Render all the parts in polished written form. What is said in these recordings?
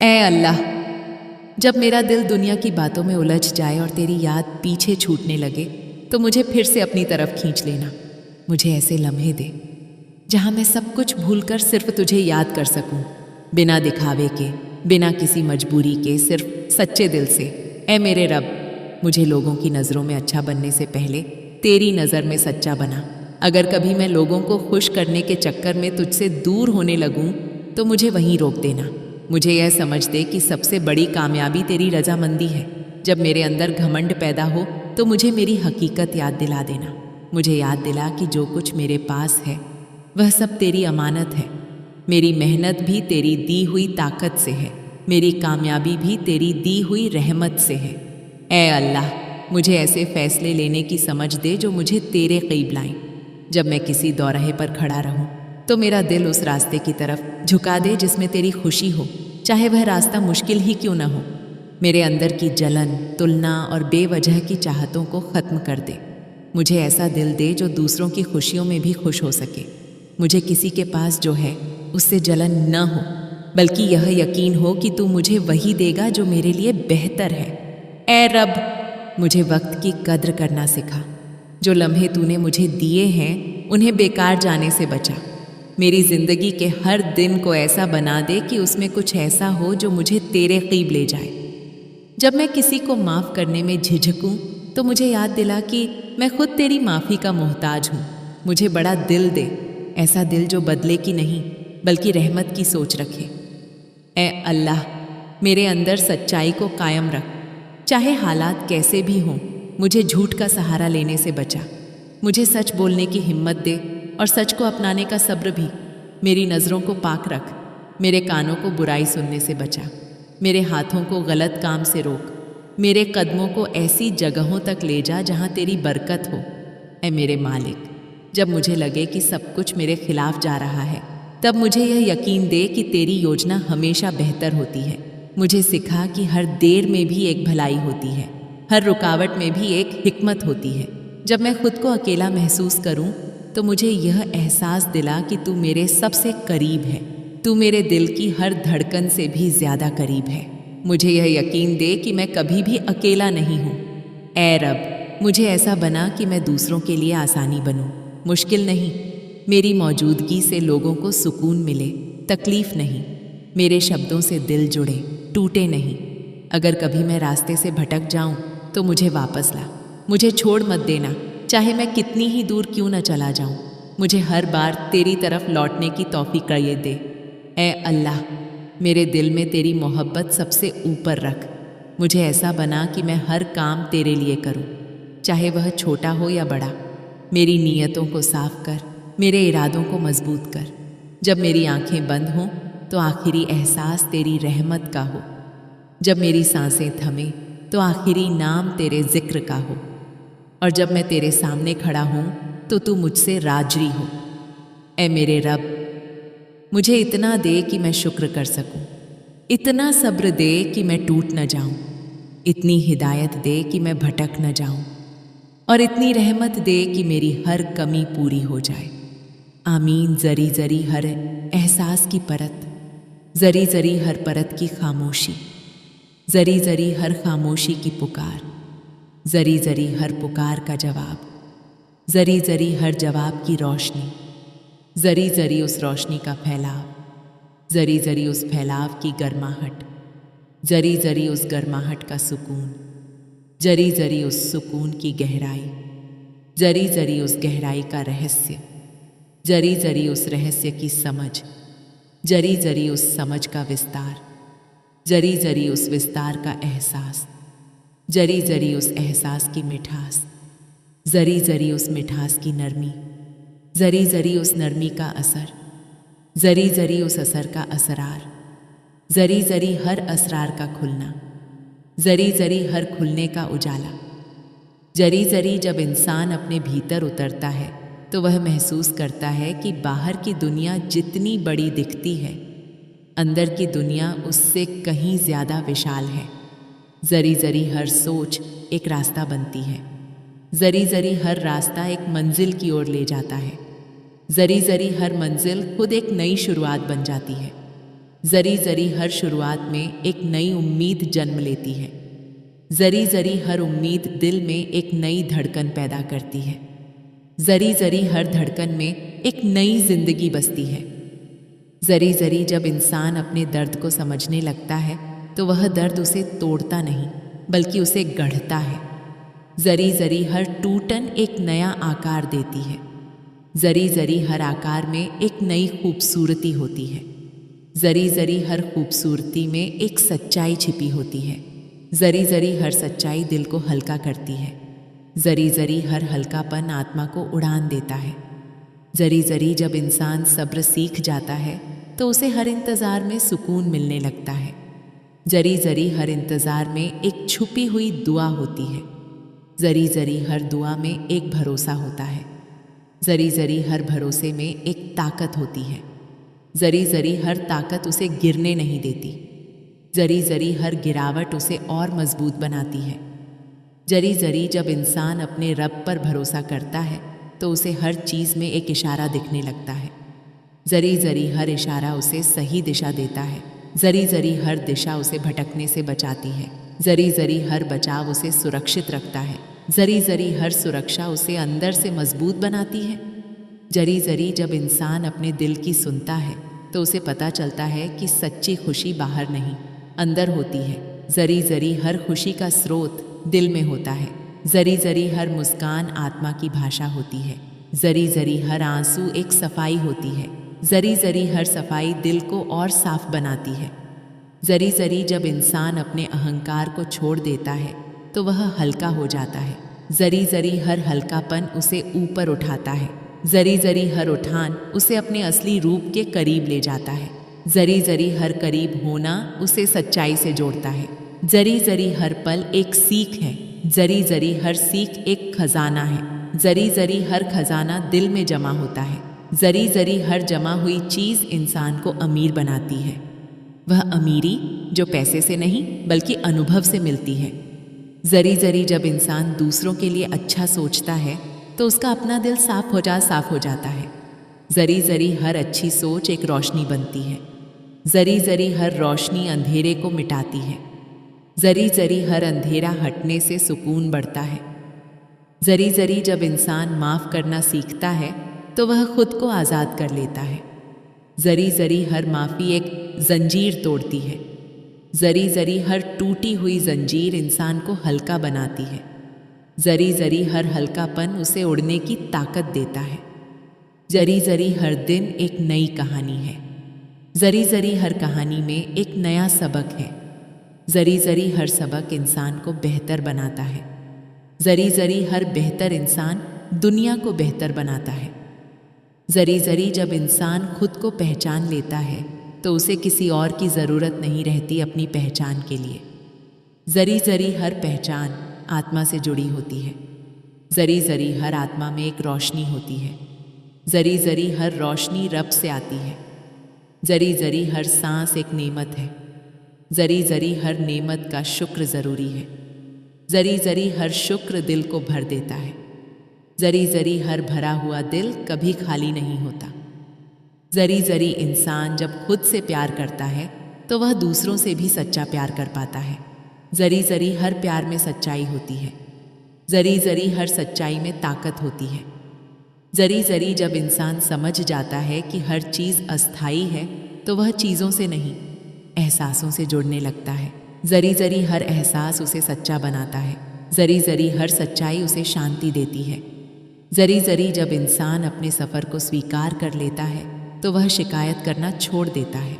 ए अल्लाह, जब मेरा दिल दुनिया की बातों में उलझ जाए और तेरी याद पीछे छूटने लगे तो मुझे फिर से अपनी तरफ खींच लेना। मुझे ऐसे लम्हे दे जहाँ मैं सब कुछ भूलकर सिर्फ तुझे याद कर सकूं, बिना दिखावे के, बिना किसी मजबूरी के, सिर्फ सच्चे दिल से। ए मेरे रब, मुझे लोगों की नज़रों में अच्छा बनने से पहले तेरी नज़र में सच्चा बना। अगर कभी मैं लोगों को खुश करने के चक्कर में तुझसे दूर होने लगूं तो मुझे वहीं रोक देना। मुझे यह समझ दे कि सबसे बड़ी कामयाबी तेरी रजामंदी है। जब मेरे अंदर घमंड पैदा हो तो मुझे मेरी हकीकत याद दिला देना। मुझे याद दिला कि जो कुछ मेरे पास है वह सब तेरी अमानत है। मेरी मेहनत भी तेरी दी हुई ताकत से है, मेरी कामयाबी भी तेरी दी हुई रहमत से है। ए अल्लाह, मुझे ऐसे फैसले लेने की समझ दे जो मुझे तेरे करीब लाएं। जब मैं किसी दौराहे पर खड़ा रहूं तो मेरा दिल उस रास्ते की तरफ झुका दे जिसमें तेरी खुशी हो, चाहे वह रास्ता मुश्किल ही क्यों न हो। मेरे अंदर की जलन, तुलना और बेवजह की चाहतों को ख़त्म कर दे। मुझे ऐसा दिल दे जो दूसरों की खुशियों में भी खुश हो सके। मुझे किसी के पास जो है उससे जलन न हो, बल्कि यह यकीन हो कि तू मुझे वही देगा जो मेरे लिए बेहतर है। ए रब, मुझे वक्त की कद्र करना सिखा। जो लम्हे तूने मुझे दिए हैं उन्हें बेकार जाने से बचा। मेरी ज़िंदगी के हर दिन को ऐसा बना दे कि उसमें कुछ ऐसा हो जो मुझे तेरे करीब ले जाए। जब मैं किसी को माफ़ करने में झिझकूं तो मुझे याद दिला कि मैं खुद तेरी माफ़ी का मोहताज हूँ। मुझे बड़ा दिल दे, ऐसा दिल जो बदले की नहीं बल्कि रहमत की सोच रखे। ए अल्लाह, मेरे अंदर सच्चाई को कायम रख, चाहे हालात कैसे भी हों। मुझे झूठ का सहारा लेने से बचा। मुझे सच बोलने की हिम्मत दे और सच को अपनाने का सब्र भी। मेरी नज़रों को पाक रख, मेरे कानों को बुराई सुनने से बचा, मेरे हाथों को गलत काम से रोक, मेरे कदमों को ऐसी जगहों तक ले जा जहाँ तेरी बरकत हो। ऐ मेरे मालिक, जब मुझे लगे कि सब कुछ मेरे खिलाफ जा रहा है तब मुझे यह यकीन दे कि तेरी योजना हमेशा बेहतर होती है। मुझे सिखा कि हर देर में भी एक भलाई होती है, हर रुकावट में भी एक हिकमत होती है। जब मैं खुद को अकेला महसूस करूं तो मुझे यह एहसास दिला कि तू मेरे सबसे करीब है। तू मेरे दिल की हर धड़कन से भी ज़्यादा करीब है। मुझे यह यकीन दे कि मैं कभी भी अकेला नहीं हूँ। ए रब, मुझे ऐसा बना कि मैं दूसरों के लिए आसानी बनूं, मुश्किल नहीं। मेरी मौजूदगी से लोगों को सुकून मिले, तकलीफ़ नहीं। मेरे शब्दों से दिल जुड़े, टूटे नहीं। अगर कभी मैं रास्ते से भटक जाऊं तो मुझे वापस ला। मुझे छोड़ मत देना, चाहे मैं कितनी ही दूर क्यों न चला जाऊं। मुझे हर बार तेरी तरफ लौटने की तौफीक ये दे। ए अल्लाह, मेरे दिल में तेरी मोहब्बत सबसे ऊपर रख। मुझे ऐसा बना कि मैं हर काम तेरे लिए करूं, चाहे वह छोटा हो या बड़ा। मेरी नीयतों को साफ कर, मेरे इरादों को मजबूत कर। जब मेरी आंखें बंद हों तो आखिरी एहसास तेरी रहमत का हो। जब मेरी सांसें थमें तो आखिरी नाम तेरे जिक्र का हो। और जब मैं तेरे सामने खड़ा हूँ तो तू मुझसे राजरी हो। ए मेरे रब, मुझे इतना दे कि मैं शुक्र कर सकूं, इतना सब्र दे कि मैं टूट न जाऊं, इतनी हिदायत दे कि मैं भटक न जाऊं, और इतनी रहमत दे कि मेरी हर कमी पूरी हो जाए। आमीन। जरी जरी हर एहसास की परत, जरी जरी हर परत की खामोशी, जरी जरी हर खामोशी की पुकार, जरी जरी हर पुकार का जवाब, जरी जरी हर जवाब की रोशनी, जरी जरी उस रोशनी का फैलाव, जरी जरी उस फैलाव की गर्माहट, जरी जरी उस गर्माहट का सुकून, जरी जरी उस सुकून की गहराई, जरी जरी उस गहराई का रहस्य, जरी जरी उस रहस्य की समझ, जरी जरी उस समझ का विस्तार, जरी जरी उस विस्तार का एहसास, जरी जरी उस एहसास की मिठास, जरी जरी उस मिठास की नरमी, जरी जरी उस नरमी का असर, जरी जरी उस असर का असरार, जरी जरी हर असरार का खुलना, जरी जरी हर खुलने का उजाला। जरी जरी जब इंसान अपने भीतर उतरता है तो वह महसूस करता है कि बाहर की दुनिया जितनी बड़ी दिखती है, अंदर की दुनिया उससे कहीं ज़्यादा विशाल है। जरी जरी हर सोच एक रास्ता बनती है, जरी जरी हर रास्ता एक मंजिल की ओर ले जाता है, जरी जरी हर मंजिल खुद एक नई शुरुआत बन जाती है। जरी जरी हर शुरुआत में एक नई उम्मीद जन्म लेती है। जरी जरी हर उम्मीद दिल में एक नई धड़कन पैदा करती है। जरी जरी हर धड़कन में एक नई जिंदगी बसती है। जरी जरी जब इंसान अपने दर्द को समझने लगता है तो वह दर्द उसे तोड़ता नहीं बल्कि उसे गढ़ता है। जरी जरी हर टूटन एक नया आकार देती है। जरी जरी हर आकार में एक नई खूबसूरती होती है। जरी जरी हर खूबसूरती में एक सच्चाई छिपी होती है। जरी जरी हर सच्चाई दिल को हल्का करती है। जरी जरी हर हल्कापन आत्मा को उड़ान देता है। जरी जरी जब इंसान सब्र सीख जाता है तो उसे हर इंतज़ार में सुकून मिलने लगता है। जरी जरी हर इंतज़ार में एक छुपी हुई दुआ होती है। जरी जरी हर दुआ में एक भरोसा होता है। जरी जरी हर भरोसे में एक ताकत होती है। जरी जरी हर ताकत उसे गिरने नहीं देती। जरी जरी हर गिरावट उसे और मजबूत बनाती है। जरी जरी जब इंसान अपने रब पर भरोसा करता है तो उसे हर चीज़ में एक इशारा दिखने लगता है। जरी जरी हर इशारा उसे सही दिशा देता है। जरी जरी हर दिशा उसे भटकने से बचाती है। जरी जरी हर बचाव उसे सुरक्षित रखता है। जरी जरी हर सुरक्षा उसे अंदर से मजबूत बनाती है। जरी जरी जब इंसान अपने दिल की सुनता है तो उसे पता चलता है कि सच्ची खुशी बाहर नहीं, अंदर होती है। जरी जरी हर खुशी का स्रोत दिल में होता है। जरी जरी हर मुस्कान आत्मा की भाषा होती है। जरी जरी हर आंसू एक सफाई होती है। जरी जरी हर सफाई दिल को और साफ बनाती है। जरी जरी जब इंसान अपने अहंकार को छोड़ देता है तो वह हल्का हो जाता है। जरी जरी हर हल्कापन उसे ऊपर उठाता है। जरी जरी हर उठान उसे अपने असली रूप के करीब ले जाता है। जरी जरी हर करीब होना उसे सच्चाई से जोड़ता है। जरी जरी हर पल एक सीख है। जरी जरी हर सीख एक खजाना है। जरी जरी हर खजाना दिल में जमा होता है। जरी जरी हर जमा हुई चीज़ इंसान को अमीर बनाती है। वह अमीरी जो पैसे से नहीं बल्कि अनुभव से मिलती है। जरी जरी जब इंसान दूसरों के लिए अच्छा सोचता है तो उसका अपना दिल साफ हो जाता है। जरी जरी हर अच्छी सोच एक रोशनी बनती है। जरी जरी हर रोशनी अंधेरे को मिटाती है। जरी जरी हर अंधेरा हटने से सुकून बढ़ता है। जरी जरी जब इंसान माफ़ करना सीखता है तो वह खुद को आज़ाद कर लेता है। जरी जरी हर माफ़ी एक जंजीर तोड़ती है। जरी जरी हर टूटी हुई जंजीर इंसान को हल्का बनाती है। जरी जरी हर हल्कापन उसे उड़ने की ताकत देता है। जरी जरी हर दिन एक नई कहानी है। जरी जरी हर कहानी में एक नया सबक है। जरी जरी हर सबक इंसान को बेहतर बनाता है। जरी जरी हर बेहतर इंसान दुनिया को बेहतर बनाता है। जरी जरी जब इंसान खुद को पहचान लेता है तो उसे किसी और की ज़रूरत नहीं रहती अपनी पहचान के लिए। जरी जरी हर पहचान आत्मा से जुड़ी होती है। जरी जरी हर आत्मा में एक रोशनी होती है। जरी जरी हर रोशनी रब से आती है। जरी जरी हर सांस एक नेमत है। जरी जरी हर नेमत का शुक्र ज़रूरी है। जरी जरी हर शुक्र दिल को भर देता है। जरी जरी हर भरा हुआ दिल कभी खाली नहीं होता। जरी जरी इंसान जब खुद से प्यार करता है तो वह दूसरों से भी सच्चा प्यार कर पाता है। जरी जरी हर प्यार में सच्चाई होती है। जरी जरी हर सच्चाई में ताकत होती है। जरी जरी जब इंसान समझ जाता है कि हर चीज़ अस्थाई है तो वह चीज़ों से नहीं एहसासों से जुड़ने लगता है। जरी जरी हर एहसास उसे सच्चा बनाता है। जरी जरी हर सच्चाई उसे शांति देती है। जरी जरी जब इंसान अपने सफ़र को स्वीकार कर लेता है तो वह शिकायत करना छोड़ देता है।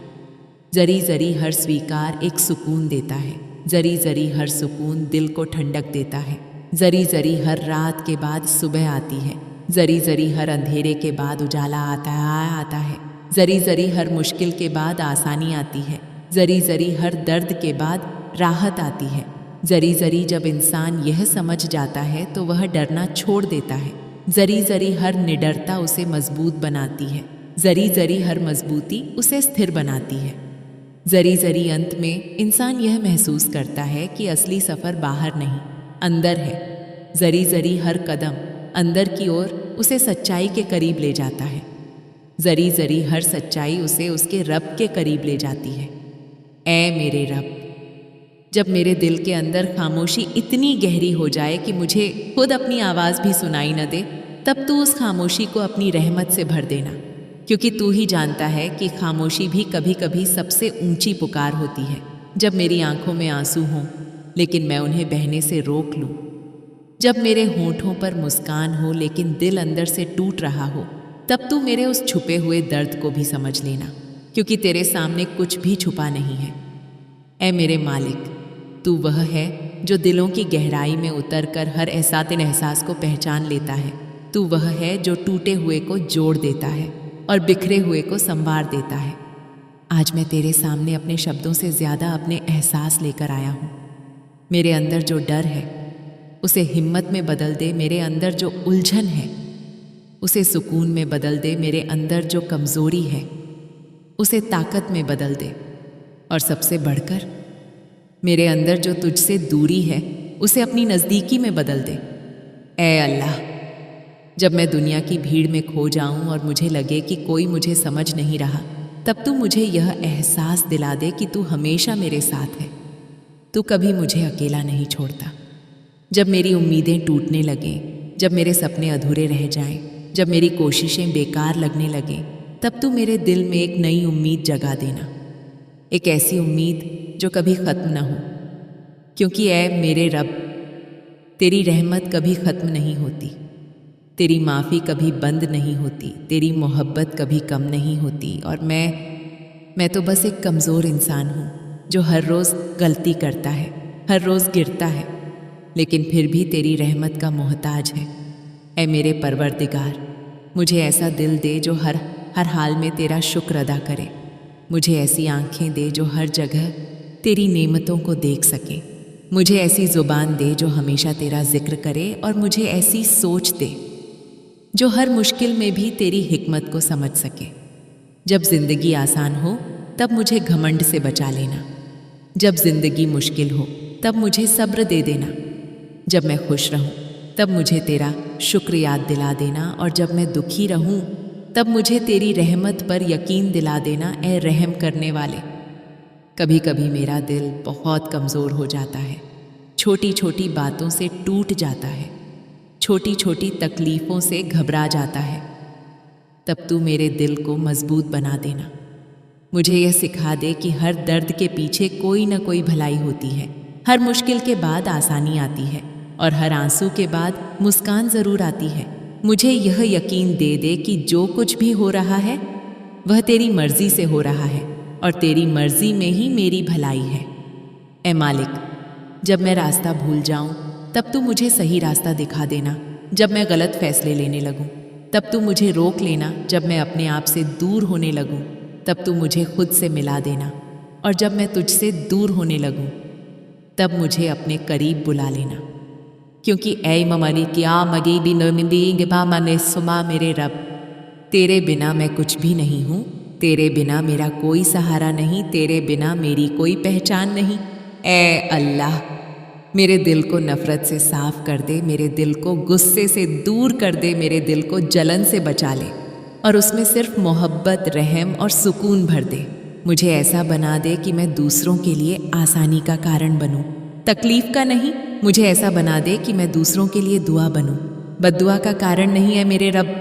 जरी जरी हर स्वीकार एक सुकून देता है। जरी जरी हर सुकून दिल को ठंडक देता है। जरी जरी हर रात के बाद सुबह आती है। जरी जरी हर अंधेरे के बाद उजाला आता है। जरी जरी हर मुश्किल के बाद आसानी आती है। जरी जरी हर दर्द के बाद राहत आती है। जरी जरी जब इंसान यह समझ जाता है तो वह डरना छोड़ देता है। जरी जरी हर निडरता उसे मजबूत बनाती है। जरी जरी हर मजबूती उसे स्थिर बनाती है। जरी जरी अंत में इंसान यह महसूस करता है कि असली सफ़र बाहर नहीं अंदर है। जरी जरी हर कदम अंदर की ओर उसे सच्चाई के करीब ले जाता है। जरी जरी हर सच्चाई उसे उसके रब के करीब ले जाती है। ऐ मेरे रब, जब मेरे दिल के अंदर खामोशी इतनी गहरी हो जाए कि मुझे खुद अपनी आवाज़ भी सुनाई न दे, तब तू उस खामोशी को अपनी रहमत से भर देना, क्योंकि तू ही जानता है कि खामोशी भी कभी कभी सबसे ऊंची पुकार होती है। जब मेरी आंखों में आंसू हों लेकिन मैं उन्हें बहने से रोक लूं, जब मेरे होंठों पर मुस्कान हो लेकिन दिल अंदर से टूट रहा हो, तब तू मेरे उस छुपे हुए दर्द को भी समझ लेना, क्योंकि तेरे सामने कुछ भी छुपा नहीं है। ऐ मेरे मालिक, तू वह है जो दिलों की गहराई में उतरकर हर एहसास को पहचान लेता है। तू वह है जो टूटे हुए को जोड़ देता है और बिखरे हुए को संवार देता है। आज मैं तेरे सामने अपने शब्दों से ज़्यादा अपने एहसास लेकर आया हूँ। मेरे अंदर जो डर है उसे हिम्मत में बदल दे, मेरे अंदर जो उलझन है उसे सुकून में बदल दे, मेरे अंदर जो कमज़ोरी है उसे ताकत में बदल दे, और सबसे बढ़कर मेरे अंदर जो तुझसे दूरी है उसे अपनी नज़दीकी में बदल दे। ऐ अल्लाह, जब मैं दुनिया की भीड़ में खो जाऊं और मुझे लगे कि कोई मुझे समझ नहीं रहा, तब तू मुझे यह एहसास दिला दे कि तू हमेशा मेरे साथ है, तू कभी मुझे अकेला नहीं छोड़ता। जब मेरी उम्मीदें टूटने लगें, जब मेरे सपने अधूरे रह जाएं, जब मेरी कोशिशें बेकार लगने लगें, तब तू मेरे दिल में एक नई उम्मीद जगा देना, एक ऐसी उम्मीद जो कभी ख़त्म न हो, क्योंकि ऐ मेरे रब, तेरी रहमत कभी ख़त्म नहीं होती, तेरी माफ़ी कभी बंद नहीं होती, तेरी मोहब्बत कभी कम नहीं होती। और मैं तो बस एक कमज़ोर इंसान हूँ जो हर रोज़ गलती करता है, हर रोज़ गिरता है, लेकिन फिर भी तेरी रहमत का मोहताज है। ऐ मेरे परवरदिगार, मुझे ऐसा दिल दे जो हर हाल में तेरा शुक्र अदा करे, मुझे ऐसी आँखें दे जो हर जगह तेरी नेमतों को देख सके, मुझे ऐसी ज़ुबान दे जो हमेशा तेरा जिक्र करे, और मुझे ऐसी सोच दे जो हर मुश्किल में भी तेरी हिकमत को समझ सके। जब ज़िंदगी आसान हो तब मुझे घमंड से बचा लेना, जब ज़िंदगी मुश्किल हो तब मुझे सब्र दे देना, जब मैं खुश रहूं तब मुझे तेरा शुक्र याद दिला देना, और जब मैं दुखी रहूं तब मुझे तेरी रहमत पर यकीन दिला देना। ऐ रहम करने वाले, कभी कभी मेरा दिल बहुत कमज़ोर हो जाता है, छोटी छोटी बातों से टूट जाता है, छोटी छोटी तकलीफ़ों से घबरा जाता है, तब तू मेरे दिल को मजबूत बना देना। मुझे यह सिखा दे कि हर दर्द के पीछे कोई न कोई भलाई होती है, हर मुश्किल के बाद आसानी आती है, और हर आंसू के बाद मुस्कान ज़रूर आती है। मुझे यह यकीन दे दे कि जो कुछ भी हो रहा है वह तेरी मर्ज़ी से हो रहा है, और तेरी मर्ज़ी में ही मेरी भलाई है। ऐ मालिक, जब मैं रास्ता भूल जाऊं तब तू मुझे सही रास्ता दिखा देना, जब मैं गलत फैसले लेने लगूं तब तू मुझे रोक लेना, जब मैं अपने आप से दूर होने लगूं तब तू मुझे खुद से मिला देना, और जब मैं तुझसे दूर होने लगूं तब मुझे अपने करीब बुला लेना, क्योंकि ऐ ममारी क्या मगी भी नमिंदी माने सुमा मेरे रब, तेरे बिना मैं कुछ भी नहीं हूँ, तेरे बिना मेरा कोई सहारा नहीं, तेरे बिना मेरी कोई पहचान नहीं। ऐ अल्लाह, मेरे दिल को नफ़रत से साफ़ कर दे, मेरे दिल को गुस्से से दूर कर दे, मेरे दिल को जलन से बचा ले, और उसमें सिर्फ मोहब्बत, रहम और सुकून भर दे। मुझे ऐसा बना दे कि मैं दूसरों के लिए आसानी का कारण बनूं, तकलीफ़ का नहीं। मुझे ऐसा बना दे कि मैं दूसरों के लिए दुआ बनूं, बद्दुआ का कारण नहीं है मेरे रब।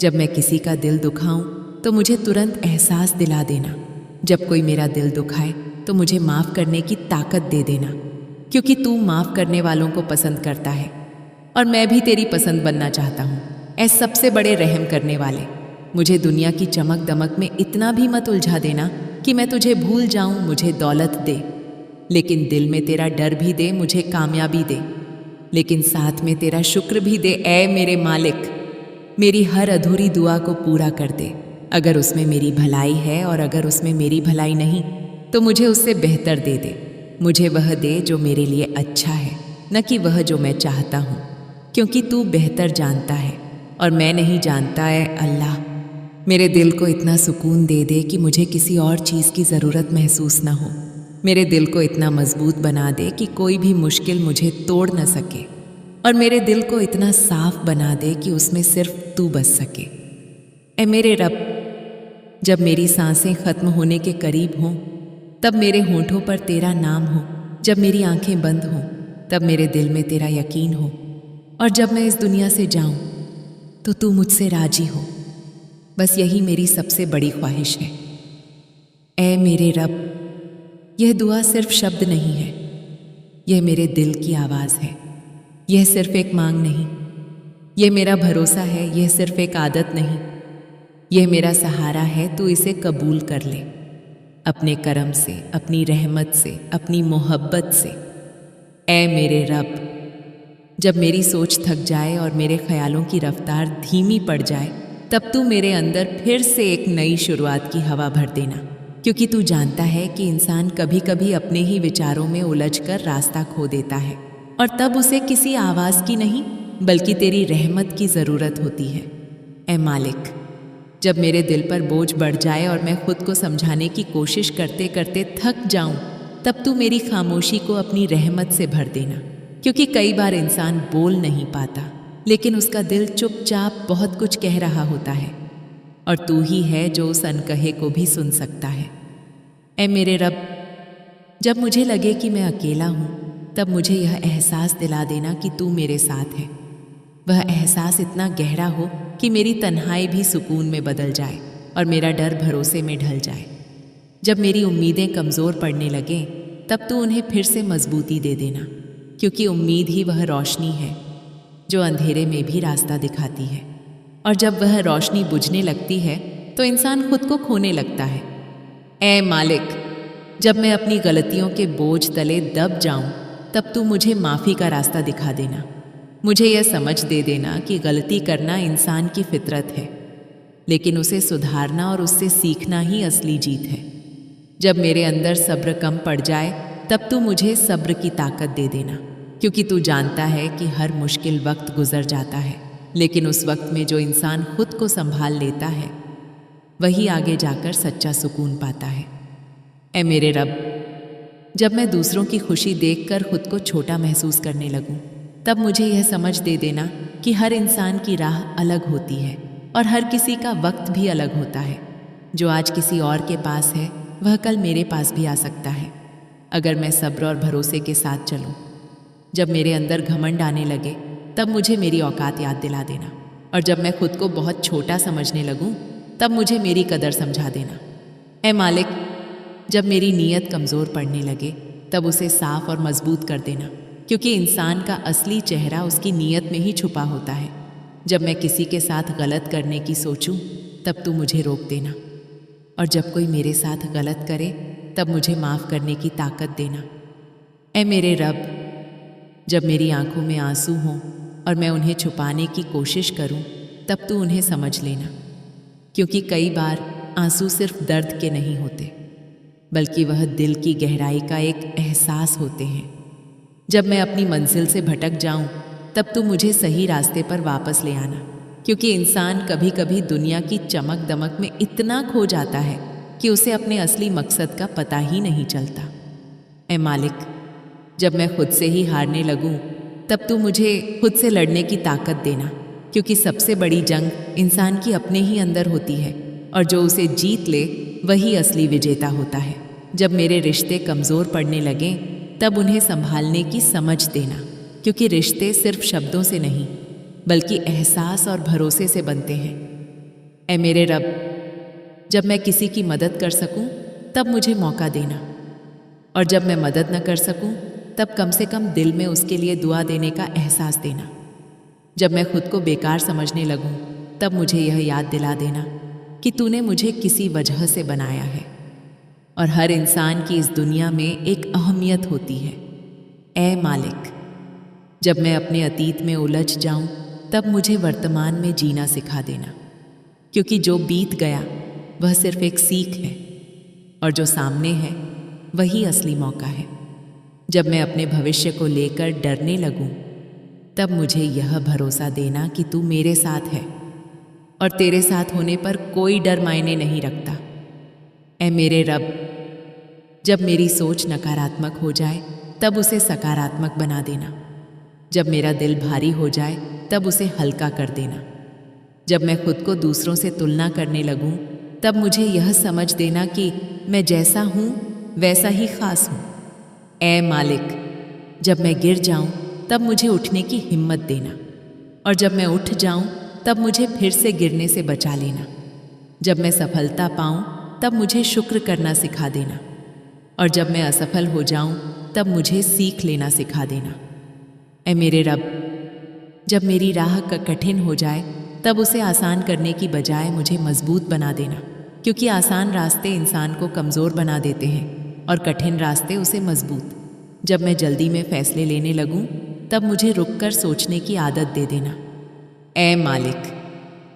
जब मैं किसी का दिल दुखाऊं तो मुझे तुरंत एहसास दिला देना, जब कोई मेरा दिल दुखाए तो मुझे माफ़ करने की ताकत दे देना, क्योंकि तू माफ़ करने वालों को पसंद करता है, और मैं भी तेरी पसंद बनना चाहता हूँ। ऐ सबसे बड़े रहम करने वाले, मुझे दुनिया की चमक दमक में इतना भी मत उलझा देना कि मैं तुझे भूल जाऊं। मुझे दौलत दे, लेकिन दिल में तेरा डर भी दे, मुझे कामयाबी दे, लेकिन साथ में तेरा शुक्र भी दे। ऐ मेरे मालिक, मेरी हर अधूरी दुआ को पूरा कर दे, अगर उसमें मेरी भलाई है, और अगर उसमें मेरी भलाई नहीं तो मुझे उससे बेहतर दे दे। मुझे वह दे जो मेरे लिए अच्छा है, न कि वह जो मैं चाहता हूँ, क्योंकि तू बेहतर जानता है और मैं नहीं जानता। है अल्लाह, मेरे दिल को इतना सुकून दे दे कि मुझे किसी और चीज़ की ज़रूरत महसूस न हो। मेरे दिल को इतना मजबूत बना दे कि कोई भी मुश्किल मुझे तोड़ न सके, और मेरे दिल को इतना साफ बना दे कि उसमें सिर्फ तू बस सके। ऐ मेरे रब, जब मेरी सांसें खत्म होने के करीब हों, तब मेरे होंठों पर तेरा नाम हो। जब मेरी आंखें बंद हों, तब मेरे दिल में तेरा यकीन हो। और जब मैं इस दुनिया से जाऊं, तो तू मुझसे राजी हो। बस यही मेरी सबसे बड़ी ख्वाहिश है। ऐ मेरे रब, यह दुआ सिर्फ शब्द नहीं है, यह मेरे दिल की आवाज़ है। यह सिर्फ एक मांग नहीं, यह मेरा भरोसा है। यह सिर्फ एक आदत नहीं, यह मेरा सहारा है। तू इसे कबूल कर ले, अपने करम से, अपनी रहमत से, अपनी मोहब्बत से। ऐ मेरे रब, जब मेरी सोच थक जाए और मेरे ख्यालों की रफ्तार धीमी पड़ जाए, तब तू मेरे अंदर फिर से एक नई शुरुआत की हवा भर देना। क्योंकि तू जानता है कि इंसान कभी कभी अपने ही विचारों में उलझकर रास्ता खो देता है, और तब उसे किसी आवाज़ की नहीं बल्कि तेरी रहमत की ज़रूरत होती है। ऐ मालिक, जब मेरे दिल पर बोझ बढ़ जाए और मैं खुद को समझाने की कोशिश करते करते थक जाऊं, तब तू मेरी खामोशी को अपनी रहमत से भर देना। क्योंकि कई बार इंसान बोल नहीं पाता, लेकिन उसका दिल चुपचाप बहुत कुछ कह रहा होता है, और तू ही है जो उस अनकहे को भी सुन सकता है। ऐ मेरे रब, जब मुझे लगे कि मैं अकेला हूँ, तब मुझे यह एहसास दिला देना कि तू मेरे साथ है। वह एहसास इतना गहरा हो कि मेरी तन्हाई भी सुकून में बदल जाए और मेरा डर भरोसे में ढल जाए। जब मेरी उम्मीदें कमज़ोर पड़ने लगें, तब तू उन्हें फिर से मजबूती दे देना। क्योंकि उम्मीद ही वह रोशनी है जो अंधेरे में भी रास्ता दिखाती है, और जब वह रोशनी बुझने लगती है तो इंसान खुद को खोने लगता है। ऐ मालिक, जब मैं अपनी गलतियों के बोझ तले दब जाऊं, तब तू मुझे माफ़ी का रास्ता दिखा देना। मुझे यह समझ दे देना कि गलती करना इंसान की फितरत है, लेकिन उसे सुधारना और उससे सीखना ही असली जीत है। जब मेरे अंदर सब्र कम पड़ जाए, तब तू मुझे सब्र की ताकत दे देना। क्योंकि तू जानता है कि हर मुश्किल वक्त गुजर जाता है, लेकिन उस वक्त में जो इंसान खुद को संभाल लेता है, वही आगे जाकर सच्चा सुकून पाता है। ऐ मेरे रब, जब मैं दूसरों की खुशी देखकर खुद को छोटा महसूस करने लगूं, तब मुझे यह समझ दे देना कि हर इंसान की राह अलग होती है और हर किसी का वक्त भी अलग होता है। जो आज किसी और के पास है, वह कल मेरे पास भी आ सकता है, अगर मैं सब्र और भरोसे के साथ चलूं। जब मेरे अंदर घमंड आने लगे, तब मुझे मेरी औकात याद दिला देना, और जब मैं खुद को बहुत छोटा समझने लगूं, तब मुझे मेरी कदर समझा देना। ऐ मालिक, जब मेरी नीयत कमज़ोर पड़ने लगे, तब उसे साफ और मजबूत कर देना। क्योंकि इंसान का असली चेहरा उसकी नीयत में ही छुपा होता है। जब मैं किसी के साथ गलत करने की सोचूं, तब तू मुझे रोक देना, और जब कोई मेरे साथ गलत करे, तब मुझे माफ़ करने की ताकत देना। ऐ मेरे रब, जब मेरी आंखों में आंसू हों और मैं उन्हें छुपाने की कोशिश करूं, तब तू उन्हें समझ लेना। क्योंकि कई बार आंसू सिर्फ दर्द के नहीं होते, बल्कि वह दिल की गहराई का एक एहसास होते हैं। जब मैं अपनी मंजिल से भटक जाऊं, तब तू मुझे सही रास्ते पर वापस ले आना। क्योंकि इंसान कभी कभी दुनिया की चमक दमक में इतना खो जाता है कि उसे अपने असली मकसद का पता ही नहीं चलता। ऐ मालिक, जब मैं खुद से ही हारने लगूं, तब तू मुझे खुद से लड़ने की ताकत देना। क्योंकि सबसे बड़ी जंग इंसान की अपने ही अंदर होती है, और जो उसे जीत ले वही असली विजेता होता है। जब मेरे रिश्ते कमज़ोर पड़ने लगें, तब उन्हें संभालने की समझ देना। क्योंकि रिश्ते सिर्फ शब्दों से नहीं, बल्कि एहसास और भरोसे से बनते हैं। ऐ मेरे रब, जब मैं किसी की मदद कर सकूं, तब मुझे मौका देना, और जब मैं मदद न कर सकूं, तब कम से कम दिल में उसके लिए दुआ देने का एहसास देना। जब मैं खुद को बेकार समझने लगूं, तब मुझे यह याद दिला देना कि तूने मुझे किसी वजह से बनाया है, और हर इंसान की इस दुनिया में एक अहमियत होती है। ऐ मालिक, जब मैं अपने अतीत में उलझ जाऊं, तब मुझे वर्तमान में जीना सिखा देना। क्योंकि जो बीत गया वह सिर्फ एक सीख है, और जो सामने है वही असली मौका है। जब मैं अपने भविष्य को लेकर डरने लगूं, तब मुझे यह भरोसा देना कि तू मेरे साथ है, और तेरे साथ होने पर कोई डर मायने नहीं रखता। ऐ मेरे रब, जब मेरी सोच नकारात्मक हो जाए, तब उसे सकारात्मक बना देना। जब मेरा दिल भारी हो जाए, तब उसे हल्का कर देना। जब मैं खुद को दूसरों से तुलना करने लगूं, तब मुझे यह समझ देना कि मैं जैसा हूँ वैसा ही खास हूँ। ऐ मालिक, जब मैं गिर जाऊँ तब मुझे उठने की हिम्मत देना, और जब मैं उठ जाऊँ तब मुझे फिर से गिरने से बचा लेना। जब मैं सफलता पाऊँ तब मुझे शुक्र करना सिखा देना, और जब मैं असफल हो जाऊँ तब मुझे सीख लेना सिखा देना। ऐ मेरे रब, जब मेरी राह कठिन हो जाए तब उसे आसान करने की बजाय मुझे मजबूत बना देना, क्योंकि आसान रास्ते इंसान को कमज़ोर बना देते हैं और कठिन रास्ते उसे मजबूत। जब मैं जल्दी में फैसले लेने लगूं तब मुझे रुककर सोचने की आदत दे देना। ऐ मालिक,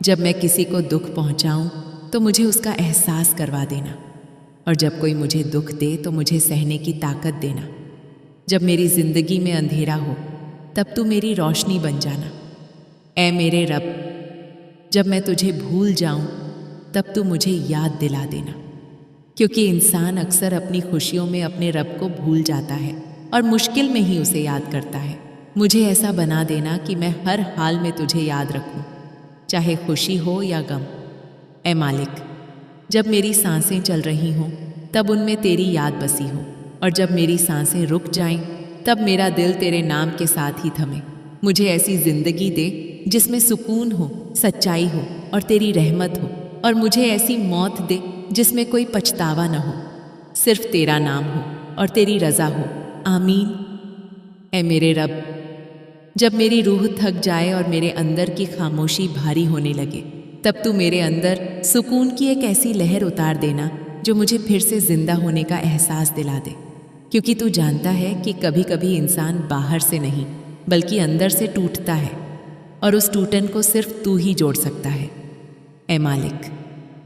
जब मैं किसी को दुख पहुंचाऊं तो मुझे उसका एहसास करवा देना, और जब कोई मुझे दुख दे तो मुझे सहने की ताकत देना। जब मेरी ज़िंदगी में अंधेरा हो तब तू मेरी रोशनी बन जाना। ऐ मेरे रब, जब मैं तुझे भूल जाऊं तब तू मुझे याद दिला देना, क्योंकि इंसान अक्सर अपनी खुशियों में अपने रब को भूल जाता है और मुश्किल में ही उसे याद करता है। मुझे ऐसा बना देना कि मैं हर हाल में तुझे याद रखूं, चाहे खुशी हो या गम। ऐ मालिक, जब मेरी सांसें चल रही हों तब उनमें तेरी याद बसी हो, और जब मेरी सांसें रुक जाएं तब मेरा दिल तेरे नाम के साथ ही थमे। मुझे ऐसी ज़िंदगी दे जिसमें सुकून हो, सच्चाई हो और तेरी रहमत हो, और मुझे ऐसी मौत दे जिसमें कोई पछतावा न हो, सिर्फ तेरा नाम हो और तेरी रज़ा हो। आमीन। ऐ मेरे रब, जब मेरी रूह थक जाए और मेरे अंदर की खामोशी भारी होने लगे तब तू मेरे अंदर सुकून की एक ऐसी लहर उतार देना जो मुझे फिर से जिंदा होने का एहसास दिला दे, क्योंकि तू जानता है कि कभी कभी इंसान बाहर से नहीं बल्कि अंदर से टूटता है, और उस टूटन को सिर्फ तू ही जोड़ सकता है। ऐ मालिक,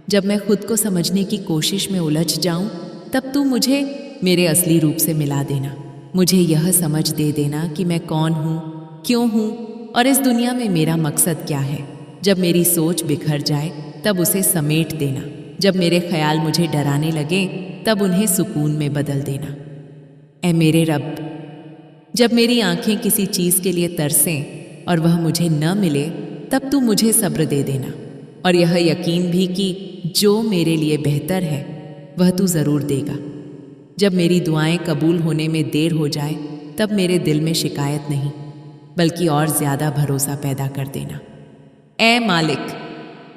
जब मैं खुद को समझने की कोशिश में उलझ जाऊं तब तू मुझे मेरे असली रूप से मिला देना। मुझे यह समझ दे देना कि मैं कौन हूँ, क्यों हूँ और इस दुनिया में मेरा मकसद क्या है। जब मेरी सोच बिखर जाए तब उसे समेट देना। जब मेरे ख्याल मुझे डराने लगे तब उन्हें सुकून में बदल देना। ऐ मेरे रब, जब मेरी आंखें किसी चीज़ के लिए तरसें और वह मुझे न मिले तब तू मुझे सब्र दे देना, और यह यकीन भी कि जो मेरे लिए बेहतर है वह तू ज़रूर देगा। जब मेरी दुआएं कबूल होने में देर हो जाए तब मेरे दिल में शिकायत नहीं बल्कि और ज़्यादा भरोसा पैदा कर देना। ऐ मालिक,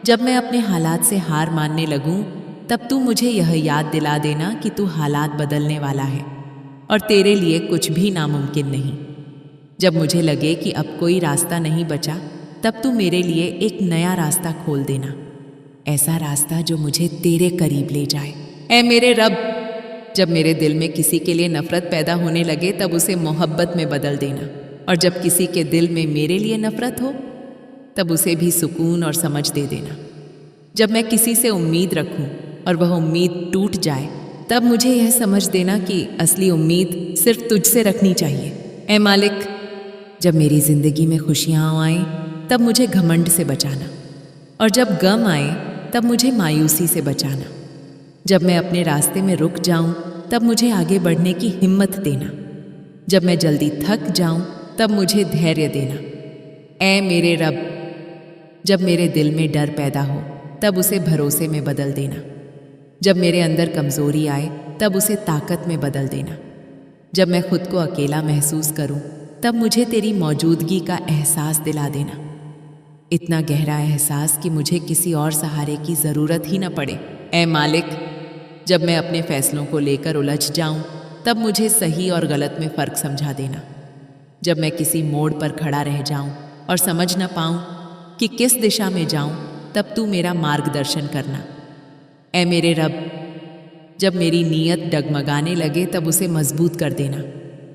जब मैं अपने हालात से हार मानने लगूं तब तू मुझे यह याद दिला देना कि तू हालात बदलने वाला है और तेरे लिए कुछ भी नामुमकिन नहीं। जब मुझे लगे कि अब कोई रास्ता नहीं बचा तब तू मेरे लिए एक नया रास्ता खोल देना, ऐसा रास्ता जो मुझे तेरे करीब ले जाए। ऐ मेरे रब, जब मेरे दिल में किसी के लिए नफरत पैदा होने लगे तब उसे मोहब्बत में बदल देना, और जब किसी के दिल में मेरे लिए नफरत हो तब उसे भी सुकून और समझ दे देना। जब मैं किसी से उम्मीद रखूं और वह उम्मीद टूट जाए तब मुझे यह समझ देना कि असली उम्मीद सिर्फ तुझसे रखनी चाहिए। ऐ मालिक, जब मेरी ज़िंदगी में खुशियाँ आएँ तब मुझे घमंड से बचाना, और जब गम आए तब मुझे मायूसी से बचाना। जब मैं अपने रास्ते में रुक जाऊं तब मुझे आगे बढ़ने की हिम्मत देना। जब मैं जल्दी थक जाऊं तब मुझे धैर्य देना। ऐ मेरे रब, जब मेरे दिल में डर पैदा हो तब उसे भरोसे में बदल देना। जब मेरे अंदर कमज़ोरी आए तब उसे ताकत में बदल देना। जब मैं खुद को अकेला महसूस करूं तब मुझे तेरी मौजूदगी का एहसास दिला देना, इतना गहरा एहसास कि मुझे किसी और सहारे की ज़रूरत ही न पड़े। ऐ मालिक, जब मैं अपने फ़ैसलों को लेकर उलझ जाऊं तब मुझे सही और गलत में फ़र्क समझा देना। जब मैं किसी मोड़ पर खड़ा रह जाऊं और समझ न पाऊं कि किस दिशा में जाऊं तब तू मेरा मार्गदर्शन करना। ऐ मेरे रब, जब मेरी नीयत डगमगाने लगे तब उसे मजबूत कर देना।